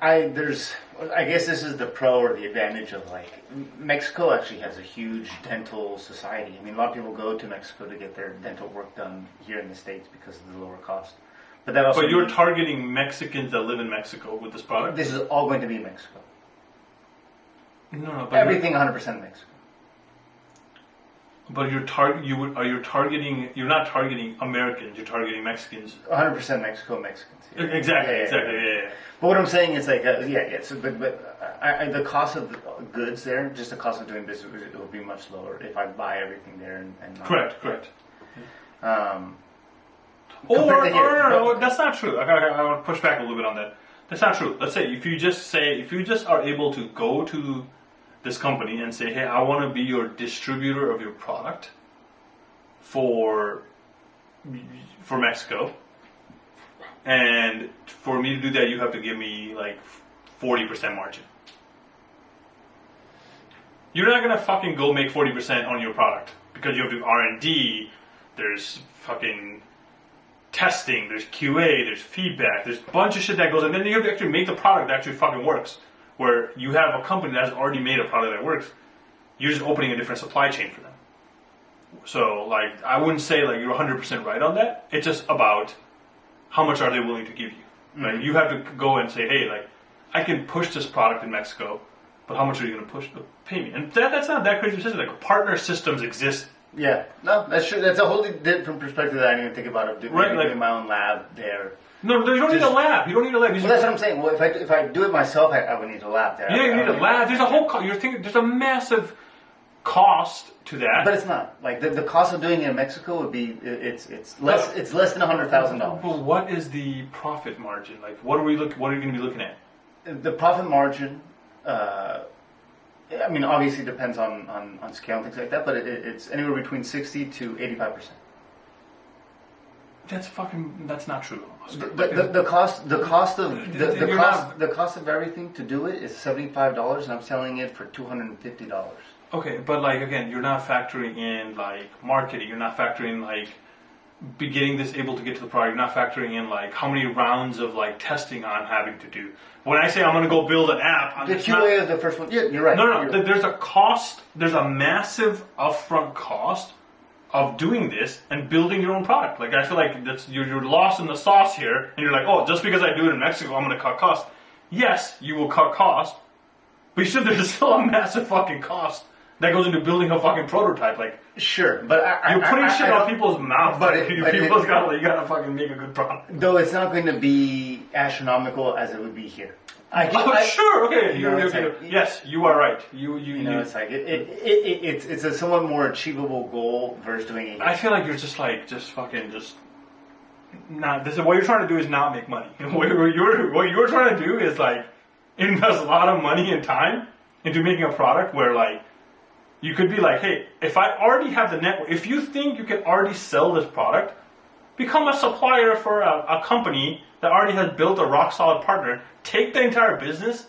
I guess this is the pro or the advantage of like Mexico actually has a huge dental society. I mean, a lot of people go to Mexico to get their dental work done here in the States because of the lower cost. But that also. But you're targeting Mexicans that live in Mexico with this product. This is all going to be Mexico. No, but everything 100% Mexico. But you're targeting. You're not targeting Americans. You're targeting Mexicans. 100% Mexicans. Yeah. Exactly. Yeah. But what I'm saying is like, So, but the cost of the goods there, just the cost of doing business, it will be much lower if I buy everything there and not correct. No, That's not true. I want to push back a little bit on that. That's not true. Let's say if you just are able to go to this company and say, hey, I want to be your distributor of your product for Mexico, and for me to do that, you have to give me like 40% margin. You're not gonna fucking go make 40% on your product because you have to do R&D. There's fucking testing. There's QA. There's feedback. There's a bunch of shit that goes, and then you have to actually make the product that actually fucking works. Where you have a company that has already made a product that works, you're just opening a different supply chain for them. So, like, I wouldn't say like you're 100% right on that. It's just about how much are they willing to give you. Mm-hmm. Right? You have to go and say, hey, like, I can push this product in Mexico, but how much are you going to pay me? And that's not that crazy. Like partner systems exist. Yeah, no, that's true. That's a wholly different perspective that I didn't even think about. Of doing my own lab there. No, you don't need a lab. You don't need a lab. Well, that's what I'm saying. Well, if I do it myself, I would need a lab there. Yeah, you need a lab. There's a whole. You're thinking there's a massive cost to that. But it's not like the cost of doing it in Mexico would be it's less than $100,000. But what is the profit margin? Like, what are you going to be looking at? The profit margin. I mean, obviously depends on scale and things like that, but it's anywhere between 60 to 85%. That's not true. The cost of everything to do it is $75, and I'm selling it for $250. Okay, but like again, you're not factoring in like marketing. You're not factoring in like getting this able to get to the product. You're not factoring in like how many rounds of like testing I'm having to do. When I say I'm going to go build an app, the QA is the first one. Yeah, you're right. No. There's a cost. There's a massive upfront cost of doing this and building your own product. Like I feel like you're lost in the sauce here, and you're like, oh, just because I do it in Mexico, I'm going to cut cost. Yes, you will cut cost, but there's still a massive fucking cost that goes into building a fucking prototype. Like sure, but you're putting shit on people's mouths. But you gotta fucking make a good product. Though it's not going to be astronomical as it would be here. Sure, okay. Yes, you are right. It's like it's a somewhat more achievable goal versus doing it. I feel like you're not. This is what you're trying to do is not make money. What you're trying to do is like invest a lot of money and time into making a product where like you could be like, hey, if I already have the network, if you think you can already sell this product, become a supplier for a company that already has built a rock solid partner. Take the entire business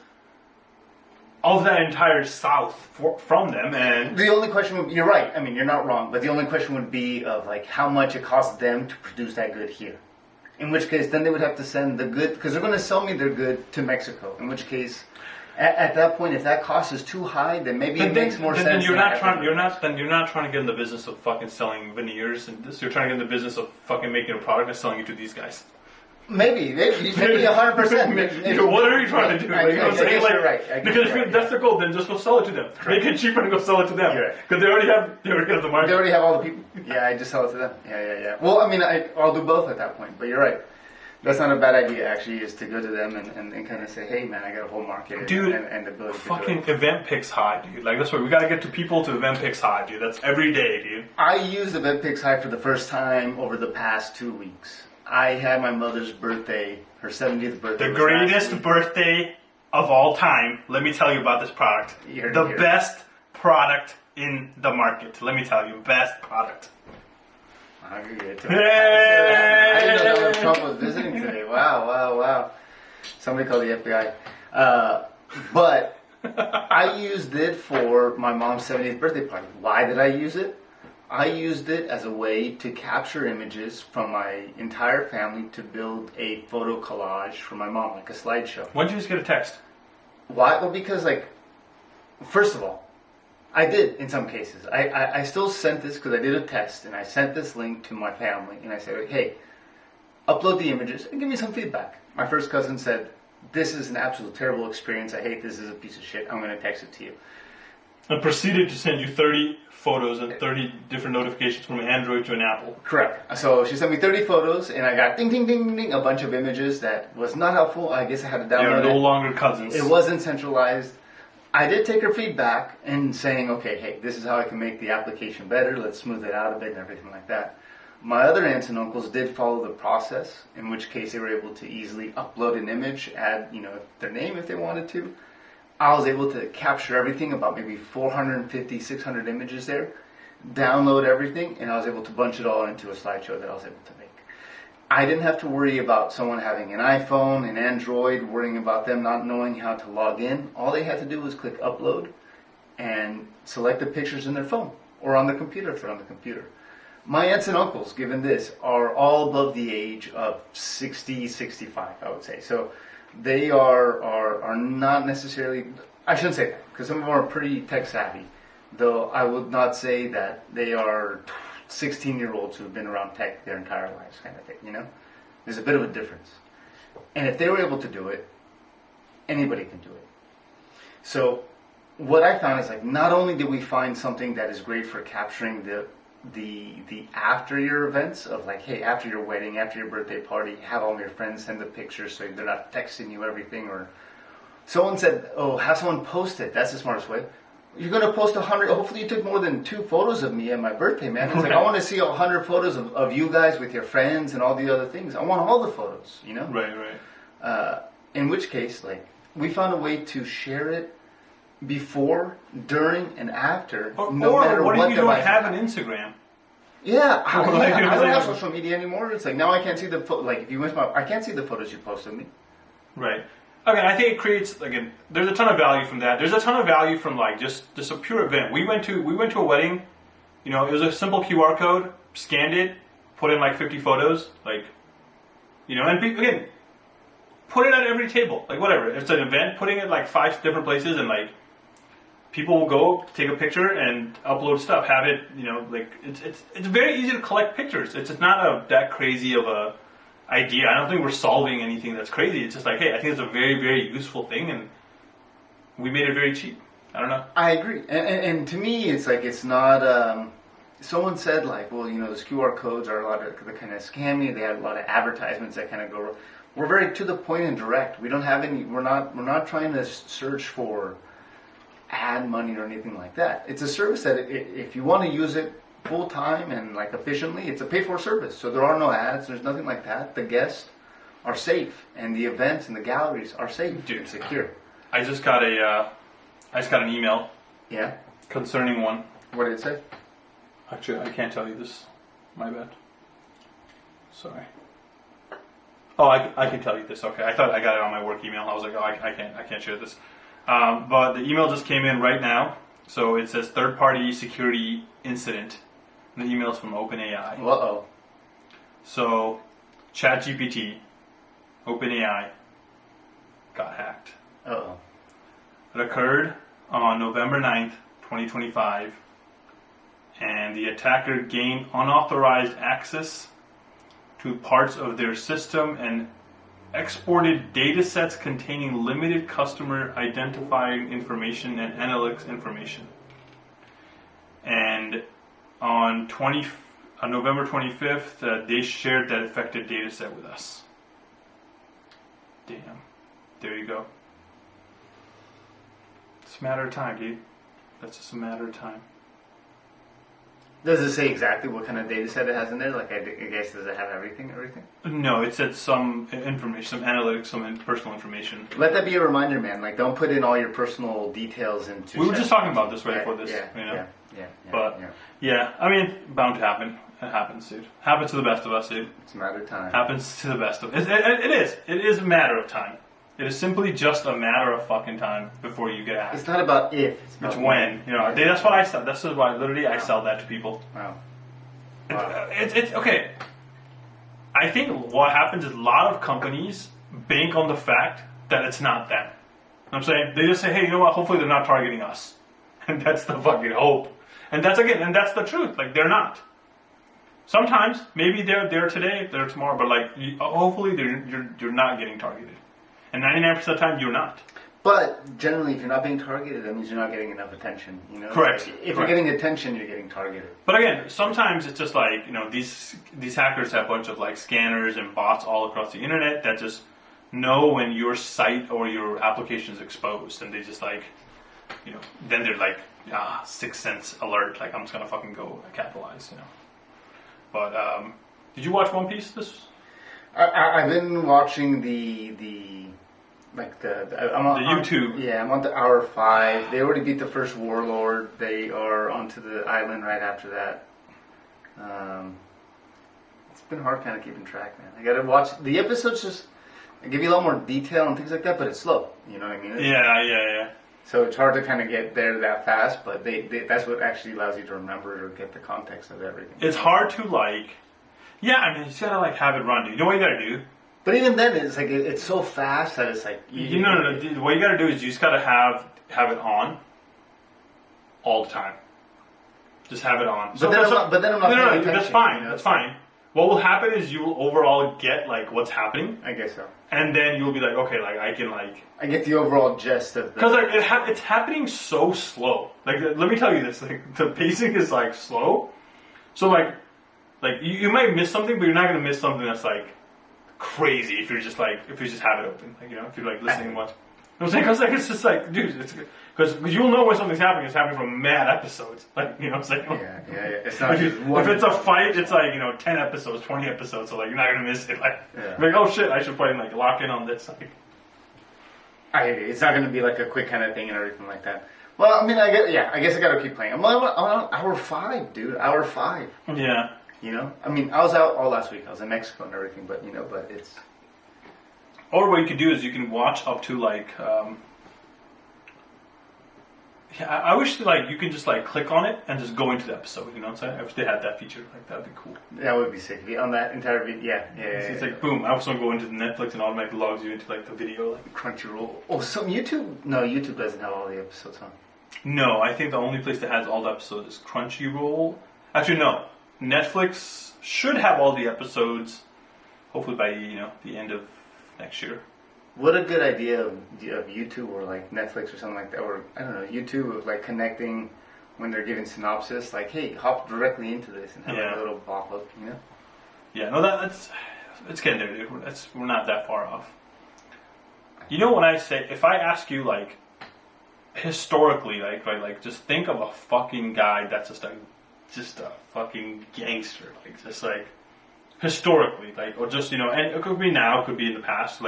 of that entire South from them, and the only question would be, you're right. I mean, you're not wrong, but the only question would be of like how much it costs them to produce that good here. In which case, then they would have to send the good because they're going to sell me their good to Mexico. In which case, at that point, if that cost is too high, then maybe it makes more sense. Then you're not trying to get in the business of fucking selling veneers and this. You're trying to get in the business of fucking making a product and selling it to these guys. Maybe 100%. What are you trying to do? You're right. Because if that's the goal, then just go sell it to them. Correct. Make it cheaper and go sell it to them. Because they already have the market. They already have all the people. Yeah, I just sell it to them. Yeah. Well, I mean, I'll do both at that point. But you're right. That's not a bad idea, actually, is to go to them and kind of say, hey, man, I got a whole market dude, and the ability to fucking event picks high, dude. Like, that's what we got to get to people to event picks high, dude. That's every day, dude. I used event picks high for the first time over the past 2 weeks. I had my mother's birthday, her 70th birthday. The greatest birthday of all time. Let me tell you about this product. The best product in the market. Let me tell you, best product. I didn't know that Trump was visiting today. Wow. Somebody called the FBI. But I used it for my mom's 70th birthday party. Why did I use it? I used it as a way to capture images from my entire family to build a photo collage for my mom, like a slideshow. Why did you just get a text? Why? Well, because, like, first of all, I did in some cases. I still sent this because I did a test, and I sent this link to my family, and I said, hey, upload the images and give me some feedback. My first cousin said, this is an absolute terrible experience. I hate this. This is a piece of shit. I'm going to text it to you. And proceeded to send you 30 photos and 30 different notifications from an Android to an Apple. Correct. So she sent me 30 photos, and I got ding, ding, ding, ding, a bunch of images that was not helpful. I guess I had to download it. They're no longer cousins. It wasn't centralized. I did take her feedback and saying, okay, hey, this is how I can make the application better. Let's smooth it out a bit and everything like that. My other aunts and uncles did follow the process, in which case they were able to easily upload an image, add, their name if they wanted to. I was able to capture everything, about maybe 450, 600 images there, download everything, and I was able to bunch it all into a slideshow that I was able to make. I didn't have to worry about someone having an iPhone, an Android, worrying about them not knowing how to log in. All they had to do was click upload and select the pictures in their phone or on their computer if they're on the computer. My aunts and uncles, given this, are all above the age of 60, 65, I would say. So they are not necessarily, I shouldn't say that, because some of them are pretty tech savvy, though I would not say that they are 16-year-olds who've been around tech their entire lives kind of thing, There's a bit of a difference. And if they were able to do it, anybody can do it. So what I found is like not only did we find something that is great for capturing the after your events of like, hey, after your wedding, after your birthday party, have all your friends send the pictures so they're not texting you everything. Or someone said, oh, have someone post it. That's the smartest way. You're going to post 100. Hopefully you took more than 2 photos of me at my birthday, man. It's like, I want to see 100 photos of you guys with your friends and all the other things. I want all the photos, you know? Right. In which case, like, we found a way to share it before, during, and after. Or matter what if you don't device have an Instagram? Yeah, I don't have social media anymore. It's like now I can't see the like if you miss I can't see the photos you post of me. Right. Again, I think it creates there's a ton of value from that. There's a ton of value from like just a pure event. We went to a wedding. You know, it was a simple QR code. Scanned it, put in like 50 photos, like, you know, and again, put it at every table, like whatever. If it's an event, putting it like 5 different places, and like people will go take a picture and upload stuff. Have it, you know, like it's very easy to collect pictures. It's not that crazy of a idea. I don't think we're solving anything that's crazy. It's just like, hey, I think it's a very, very useful thing, and we made it very cheap. I don't know. I agree, and to me, it's like it's not. Someone said like, well, you know, those QR codes are a lot of the kind of scammy. They have a lot of advertisements that kind of go. We're very to the point and direct. We don't have any. We're not trying to search for ad money or anything like that. It's a service that if you want to use it full time and like efficiently, it's a pay for service. So there are no ads. There's nothing like that. The guests are safe, and the events and the galleries are safe and secure. I just got an email. Yeah. Concerning one. What did it say? Actually, I can't tell you this. My bad. Sorry. Oh, I can tell you this. Okay, I thought I got it on my work email. I was like, oh, I can't share this. But the email just came in right now. So it says third-party security incident. And the email's from OpenAI. Uh-oh. So, ChatGPT, OpenAI, got hacked. Uh-oh. It occurred on November 9th, 2025. And the attacker gained unauthorized access to parts of their system and exported data sets containing limited customer identifying information and analytics information. And on November 25th, they shared that affected data set with us. Damn. There you go. It's a matter of time, dude. That's just a matter of time. Does it say exactly what kind of data set it has in there? Like, I guess, does it have everything? No, it said some information, some analytics, some personal information. Let that be a reminder, man. Like, don't put in all your personal details into... We were just talking about this right before this. Yeah. I mean, bound to happen. It happens, dude. Happens to the best of us, dude. It's a matter of time. Happens to the best of us. It is. It is a matter of time. It is simply just a matter of fucking time before you get hacked. It's not about if. It's when. You know, that's what I sell. That's why literally I sell that to people. Wow. It's okay. I think what happens is a lot of companies bank on the fact that it's not them. You know what I'm saying? They just say, hey, you know what? Hopefully they're not targeting us. And that's the fucking hope. And that's the truth. Like, they're not. Sometimes, maybe they're there today, they're tomorrow, but like, hopefully you're not getting targeted. And 99% of the time, you're not. But generally, if you're not being targeted, that means you're not getting enough attention. You know? Correct. Like, if you're getting attention, you're getting targeted. But again, sometimes it's just like, you know, these hackers have a bunch of like scanners and bots all across the internet that just know when your site or your application is exposed, and they just like, you know, then they're like, sixth sense alert, like I'm just gonna fucking go capitalize, you know. But did you watch One Piece? I've been watching the YouTube. I'm on the hour 5. They already beat the first warlord. They are onto the island right after that. It's been hard kind of keeping track, man. I gotta watch the episodes. Just I give you a lot more detail and things like that, but it's slow. You know what I mean? Yeah. So it's hard to kind of get there that fast, but that's what actually allows you to remember or get the context of everything. It's hard to like. Yeah, I mean, you just gotta like have it run, dude. You know what you gotta do? But even then, it's like it's so fast that it's like no. Dude, what you gotta do is you just gotta have it on all the time. Just have it on. But then I'm not paying attention. That's fine. That's fine. what will happen is you'll overall get like what's happening, I guess so. and then you'll be like, okay, like I can like. I get the overall gist of the... Because like it's happening so slow. Like let me tell you this, like the pacing is like slow. So like you might miss something, but you're not gonna miss something that's like crazy if you just have it open, like if you're like listening and watching. You know what I'm saying? Because like it's just like, dude, because you'll know when something's happening. It's happening from mad episodes, like what I'm saying. Yeah. It's not just if it's a fight, it's like 10 episodes, 20 episodes, so like you're not gonna miss it. Like, like oh shit, I should probably like lock in on this. Like, it's not gonna be like a quick kind of thing and everything like that. Well, I mean, I guess I gotta keep playing. I'm on hour 5, dude. Hour 5. Yeah. I mean, I was out all last week. I was in Mexico and everything, but but it's. Or what you could do is you can watch up to like. I wish that, you can just click on it and just go into the episode. You know what I'm saying? I wish they had that feature. Like that'd be cool. That would be sick. On that entire video, yeah. It's like boom. I also go into the Netflix and automatically logs you into the video. Crunchyroll. Oh, some YouTube. No, YouTube doesn't have all the episodes, huh? No, I think the only place that has all the episodes is Crunchyroll. Actually, no. Netflix should have all the episodes. Hopefully by the end of next year. What a good idea of YouTube or Netflix or something like that, or I don't know, YouTube of connecting when they're giving synopsis, hey, hop directly into this and have a little pop up, Yeah, no, that's it's getting there, dude. We're not that far off. When I say, if I ask you historically, just think of a fucking guy that's just a fucking gangster, historically, or just and it could be now, it could be in the past,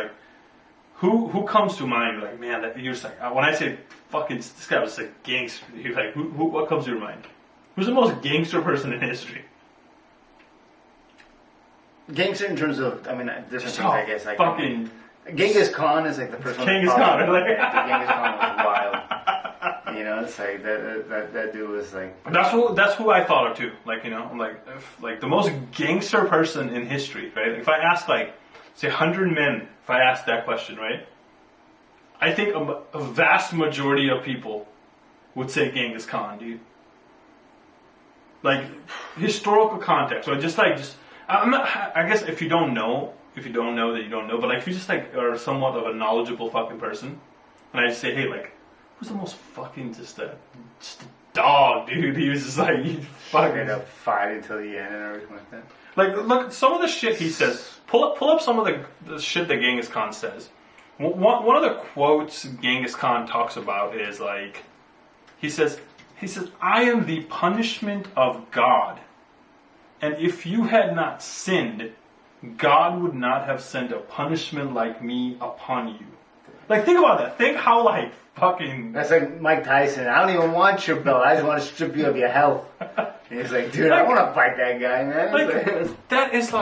Who comes to mind? You're like, man, you're just when I say fucking this guy was a gangster, you're like, what comes to your mind? Who's the most gangster person in history? Gangster in terms of, I mean, different things, I guess. Fucking Genghis Khan is the first one. Genghis Khan, Genghis Khan was wild. It's that dude was That's who I thought of too. I'm the most gangster person in history, right? If I ask say 100 men, if I ask that question, right? I think a vast majority of people would say Genghis Khan, dude. Historical context. So I'm not. I guess if you don't know that you don't know. But if you just are somewhat of a knowledgeable fucking person, and I just say, hey, who's the most fucking just a dog, dude? He was just you fucking end up fighting till the end and everything like that. Look, some of the shit he says. Pull up some of the shit that Genghis Khan says. One of the quotes Genghis Khan talks about is he says, I am the punishment of God, and if you had not sinned, God would not have sent a punishment like me upon you. Think about that. Think how fucking. That's like Mike Tyson. I don't even want your belt. I just want to strip you of your health. And he's like, dude, I want to fight that guy, man. That is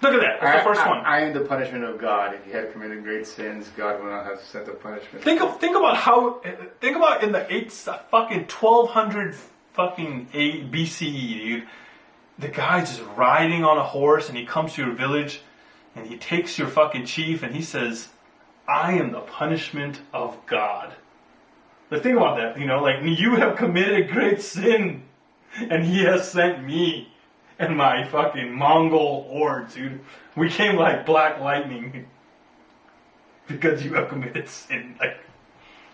Look at that. That's the first one. I am the punishment of God. If you had committed great sins, God would not have sent a punishment. Think about in the 1200 fucking BCE, dude. The guy's just riding on a horse and he comes to your village and he takes your fucking chief and he says, I am the punishment of God. Think about that, you have committed great sin and he has sent me and my fucking Mongol hordes, dude. We came like black lightning because you have committed sin.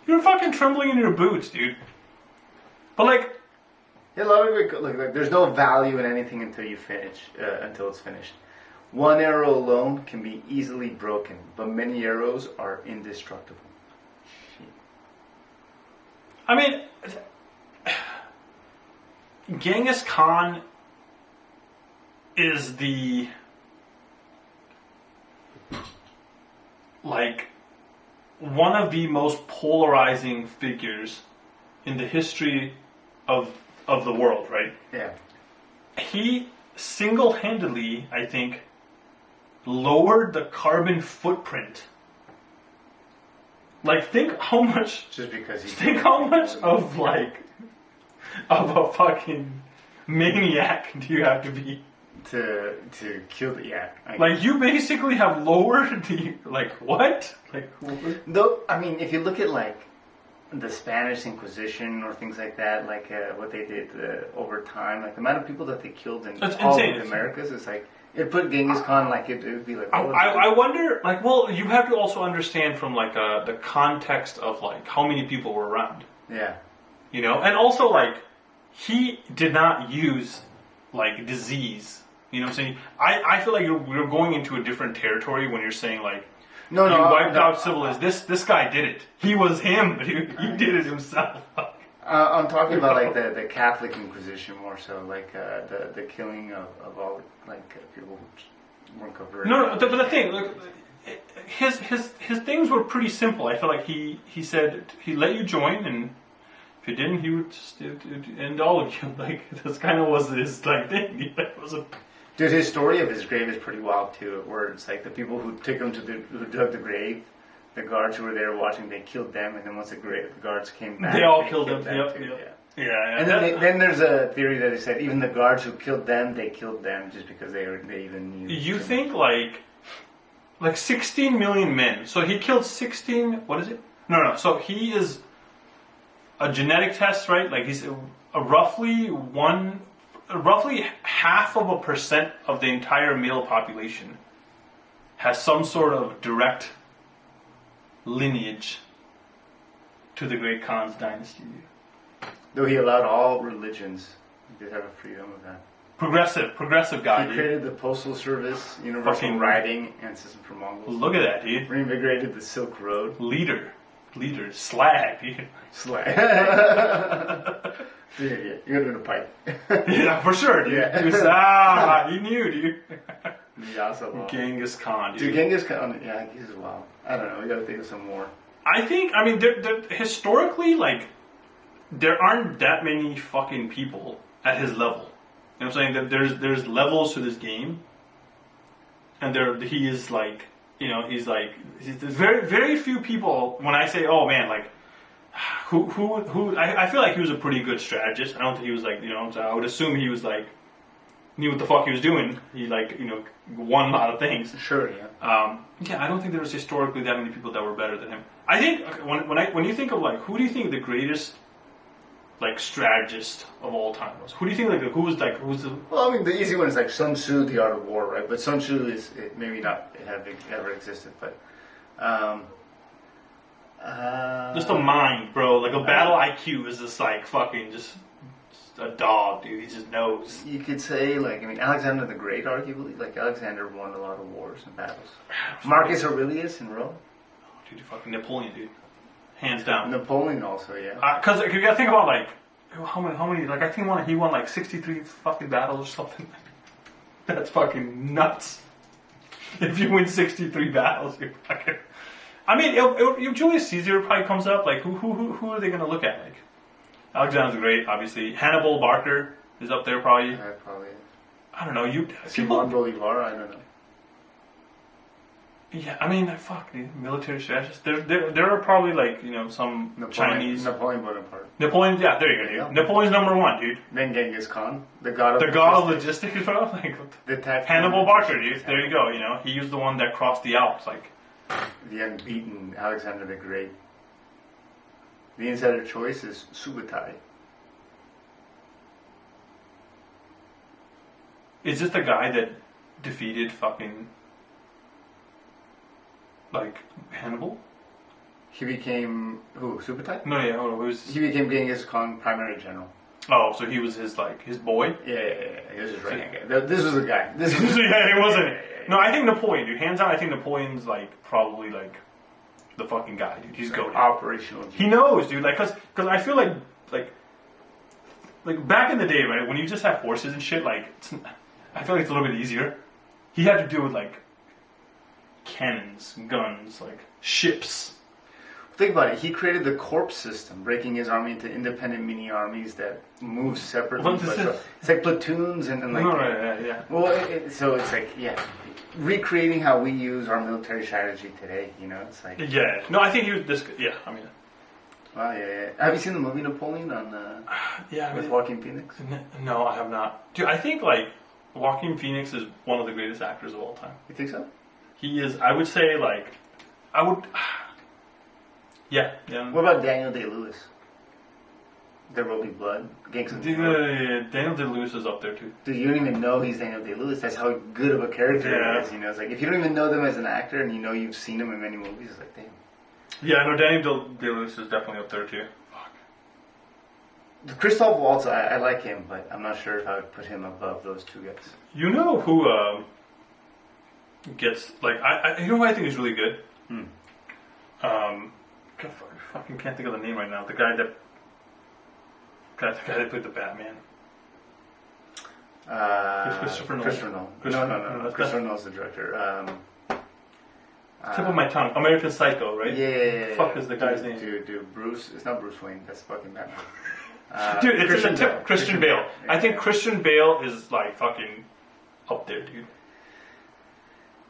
You're fucking trembling in your boots, dude. But a lot of it, there's no value in anything until you finish, until it's finished. One arrow alone can be easily broken, but many arrows are indestructible. Shit. I mean, Genghis Khan is the one of the most polarizing figures in the history of the world, right? Yeah. He single-handedly, I think, lowered the carbon footprint. Think how much. Just because he. Think how much of a fucking maniac do you have to be to kill the you basically have lowered the what? Though I mean, if you look at the Spanish Inquisition or things like that, like what they did over time, like the amount of people that they killed in That's all insane. of the Americas, it's like it put Genghis Khan like it would be like. I wonder, like, well, you have to also understand from like the context of like how many people were around. Yeah. You know, and also like he did not use like disease. You know what I'm saying? I feel like you're going into a different territory when you're saying like. No, you wiped out civilization. This guy did it. He was him. He did it himself. I'm talking about like the Catholic Inquisition more so, like the killing of all like people who weren't converted. No, but the thing, look, his things were pretty simple. I feel like he said he let you join, and if you didn't, he would just end all of you. Like this kind of was his like thing. It was a. Dude, his story of his grave is pretty wild too. Where it's like the people who took him who dug the grave, the guards who were there watching, they killed them, and then once the guards came back, they all killed them. Yep. Yeah. And then there's a theory that they said even the guards who killed them, they killed them just because they even knew. You think like 16 million men? So he killed 16. What is it? No. So he is a genetic test, right? Like he's roughly 0.5% of the entire male population has some sort of direct lineage to the Great Khan's dynasty. Though he allowed all religions, he did have a freedom of that. Progressive guy. He created the postal service, universal writing, and system for Mongols. Look at that, dude. Reinvigorated the Silk Road. Leader, slag, dude. Slag. Yeah, you're gonna do a pipe. Yeah, for sure, dude. Yeah. He knew, dude. Genghis Khan, dude. Dude, Genghis Khan, yeah, he's wild. I don't know, we gotta think of some more. I mean, historically, like, there aren't that many fucking people at his level. You know what I'm saying? That there's levels to this game. And he is like, you know, there's very, very few people, when I say, oh man, like, who I feel like he was a pretty good strategist. I don't think he was like, you know, I would assume he was like, knew what the fuck he was doing. He like, you know, won a lot of things. Sure, yeah. Yeah, I don't think there was historically that many people that were better than him. I think when you think of like, who do you think the greatest like strategist of all time was? Who do you think who's the? Well, I mean, the easy one is like Sun Tzu, The Art of War, right? But Sun Tzu is maybe not ever existed, but. Just a mind, bro. Like a battle IQ is just like fucking just a dog, dude. He just knows. You could say, like, I mean, Alexander the Great, arguably. Like, Alexander won a lot of wars and battles. Marcus Aurelius in Rome. Oh, dude, fucking Napoleon, dude. Hands down. Napoleon also, yeah. Because you gotta think about, like, how many, like, I think he won, like, 63 fucking battles or something. That's fucking nuts. If you win 63 battles, you're fucking... I mean, if Julius Caesar probably comes up, like, who are they gonna look at, like? Alexander's the Great, obviously. Hannibal Barker is up there, probably. Yeah, probably. I don't know. Simon Bolivar, I don't know. Yeah, I mean, fuck, dude, military strategists. There are probably like, you know, some Chinese. Napoleon Bonaparte. Napoleon, yeah, there you go, dude. Napoleon's number one, dude. Then Genghis Khan, the god of logistics as well. Like, Hannibal Barker, dude. There you go. You know, he was the one that crossed the Alps, like. The unbeaten Alexander the Great. The insider choice is Subutai. Is this the guy that defeated fucking, like, Hannibal? He became, who, Subutai? No, yeah, hold on, He became Genghis Khan primary general. Oh, so he was his boy? Yeah, he was his right-hand guy. This was the guy. Yeah, he wasn't. No, I think Napoleon, dude. Hands down, I think Napoleon's, like, probably, like, the fucking guy, dude. He's goated. Operational. He knows, dude. Like, cause I feel like back in the day, right, when you just have horses and shit, like, I feel like it's a little bit easier. He had to deal with, like, cannons, guns, like, ships. Think about it. He created the corps system, breaking his army into independent mini armies that move separately. It's like platoons and like. Oh, right, yeah. Well, so it's like, yeah, recreating how we use our military strategy today. You know, it's like. Yeah. No, I think he was this. Yeah, I mean. Wow, yeah. Have you seen the movie Napoleon on? Yeah. With Joaquin Phoenix. No, I have not. Dude, I think like Joaquin Phoenix is one of the greatest actors of all time. You think so? He is. I would say like, I would. Yeah, yeah. What about Daniel Day-Lewis? There Will Be Blood. Gangs of New York. Daniel Day-Lewis is up there too. Dude, you don't even know he's Daniel Day-Lewis. That's how good of a character he is. You know, it's like if you don't even know them as an actor and you know you've seen him in many movies, it's like, damn. Yeah, no, Daniel Day-Lewis is definitely up there too. Fuck. Christoph Waltz, I like him, but I'm not sure if I would put him above those two guys. You know who gets like you know who I think is really good? I fucking can't think of the name right now. The guy that played the Batman. Christopher Nolan. No. Christopher Nolan's the director. Tip of my tongue. American Psycho, right? Yeah. Fuck is the guy's name? Dude, Bruce. It's not Bruce Wayne. That's fucking Batman. Dude, it's Christian Bale. Christian Bale. Yeah. I think Christian Bale is like fucking up there, dude.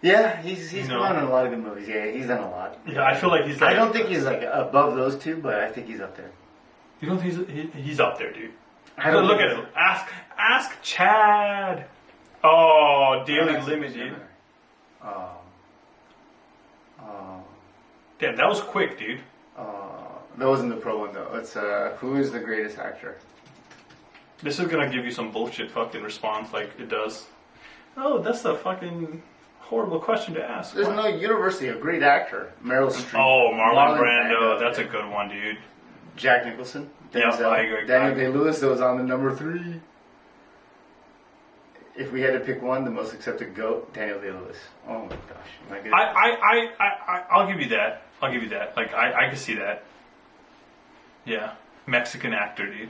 Yeah, he's come on in a lot of good movies. Yeah, he's done a lot. Yeah, I feel like he's. Like, I don't think he's like above those two, but I think he's up there. You don't think he's up there, dude? I don't look at him. Ask Chad. Oh, Daily Limit, dude. Oh. Damn, that was quick, dude. That wasn't the pro one though. It's who is the greatest actor? This is gonna give you some bullshit fucking response like it does. Oh, that's a fucking horrible question to ask. There's no university. A great actor, Meryl Streep. Oh, Marlon Brando. That's a good one, dude. Jack Nicholson. Yeah, I agree. Daniel Day-Lewis that was on the number 3. If we had to pick one, the most accepted GOAT, Daniel Day-Lewis. Oh my gosh, my goodness. I'll give you that. Like I can see that. Yeah, Mexican actor, dude.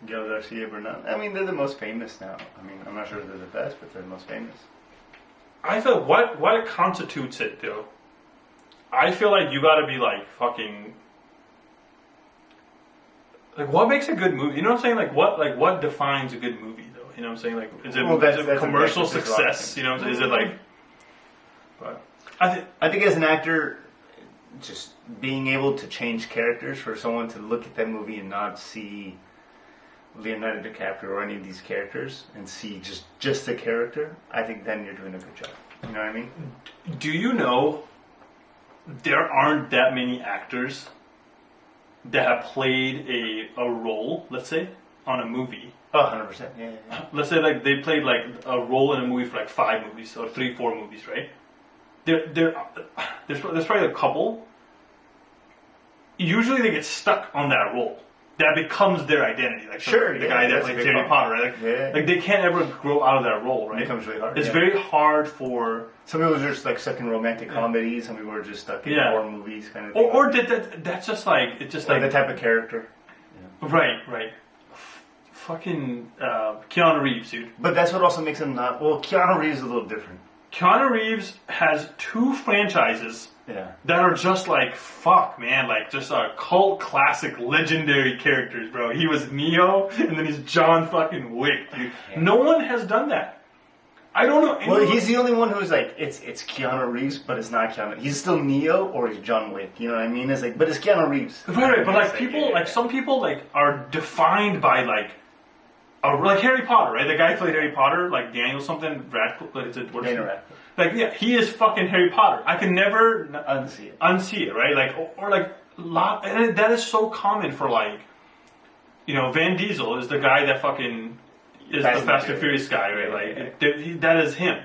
Gael Garcia Bernal. I mean, they're the most famous now. I mean, I'm not sure if they're the best, but they're the most famous. I feel what constitutes it though. I feel like you got to be like fucking. Like what makes a good movie? You know what I'm saying? Like what defines a good movie though? You know what I'm saying? Like is it commercial success? You know, is it like? But I think as an actor, just being able to change characters for someone to look at that movie and not see Leonardo DiCaprio or any of these characters and see just the character, I think then you're doing a good job. You know what I mean? Do you know there aren't that many actors that have played a role, let's say, on a movie? Oh, 100%. Yeah. Let's say like they played like a role in a movie for like 5 movies or 3-4 movies, right? There's probably a couple. Usually they get stuck on that role. That becomes their identity. Like the guy that plays Harry Potter, right? Like they can't ever grow out of that role, right? It becomes really hard. It's very hard for some people are just like stuck in romantic comedies. Some people are just stuck in horror movies, kind of thing. Or that's just like it's just like the type of character. Yeah. Right. Fucking Keanu Reeves, dude. But that's what also makes him not. Well, Keanu Reeves is a little different. Keanu Reeves has 2 franchises that are just like, fuck, man, like just cult classic legendary characters, bro. He was Neo, and then he's John fucking Wick, dude. Yeah. No one has done that. I don't know. Well, he's the only one who's like, it's Keanu Reeves, but it's not Keanu. He's still Neo or he's John Wick. You know what I mean? It's like, but it's Keanu Reeves. Right. But like people, like some people, like are defined by like Harry Potter, right? The guy who played Harry Potter, like Daniel something Radcliffe. Daniel Radcliffe. Like he is fucking Harry Potter. I can never unsee it, right? Like or like and that is so common for like, you know, Van Diesel is the guy that fucking is the Fast and Furious guy, right? Like that is him,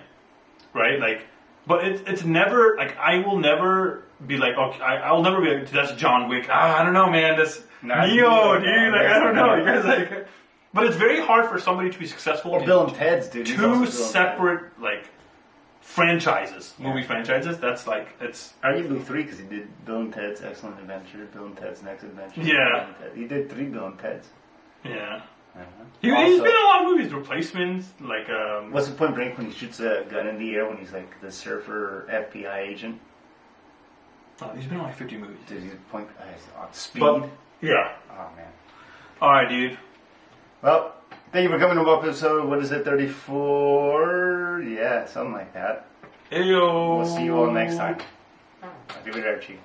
right? Like, but it's never like I will never be like okay, I'll never be like that's John Wick. I don't know, man. That's Neo, dude. Like I don't know. You guys like. But it's very hard for somebody to be successful. Or Bill and Ted's, dude. 2 separate like franchises, movie franchises. That's like it's arguably 3 because he did Bill and Ted's Excellent Adventure, Bill and Ted's Next Adventure. Yeah, he did 3 Bill and Ted's. Yeah, he's been in a lot of movies. Replacements, like what's the Point Break when he shoots a gun in the air when he's like the surfer FBI agent? Oh, he's been in like 50 movies. Did he point Speed? But, yeah. Oh man. All right, dude. Well, thank you for coming to episode, what is it, 34? Yeah, something like that. Heyo. We'll see you all next time. Arrivederci.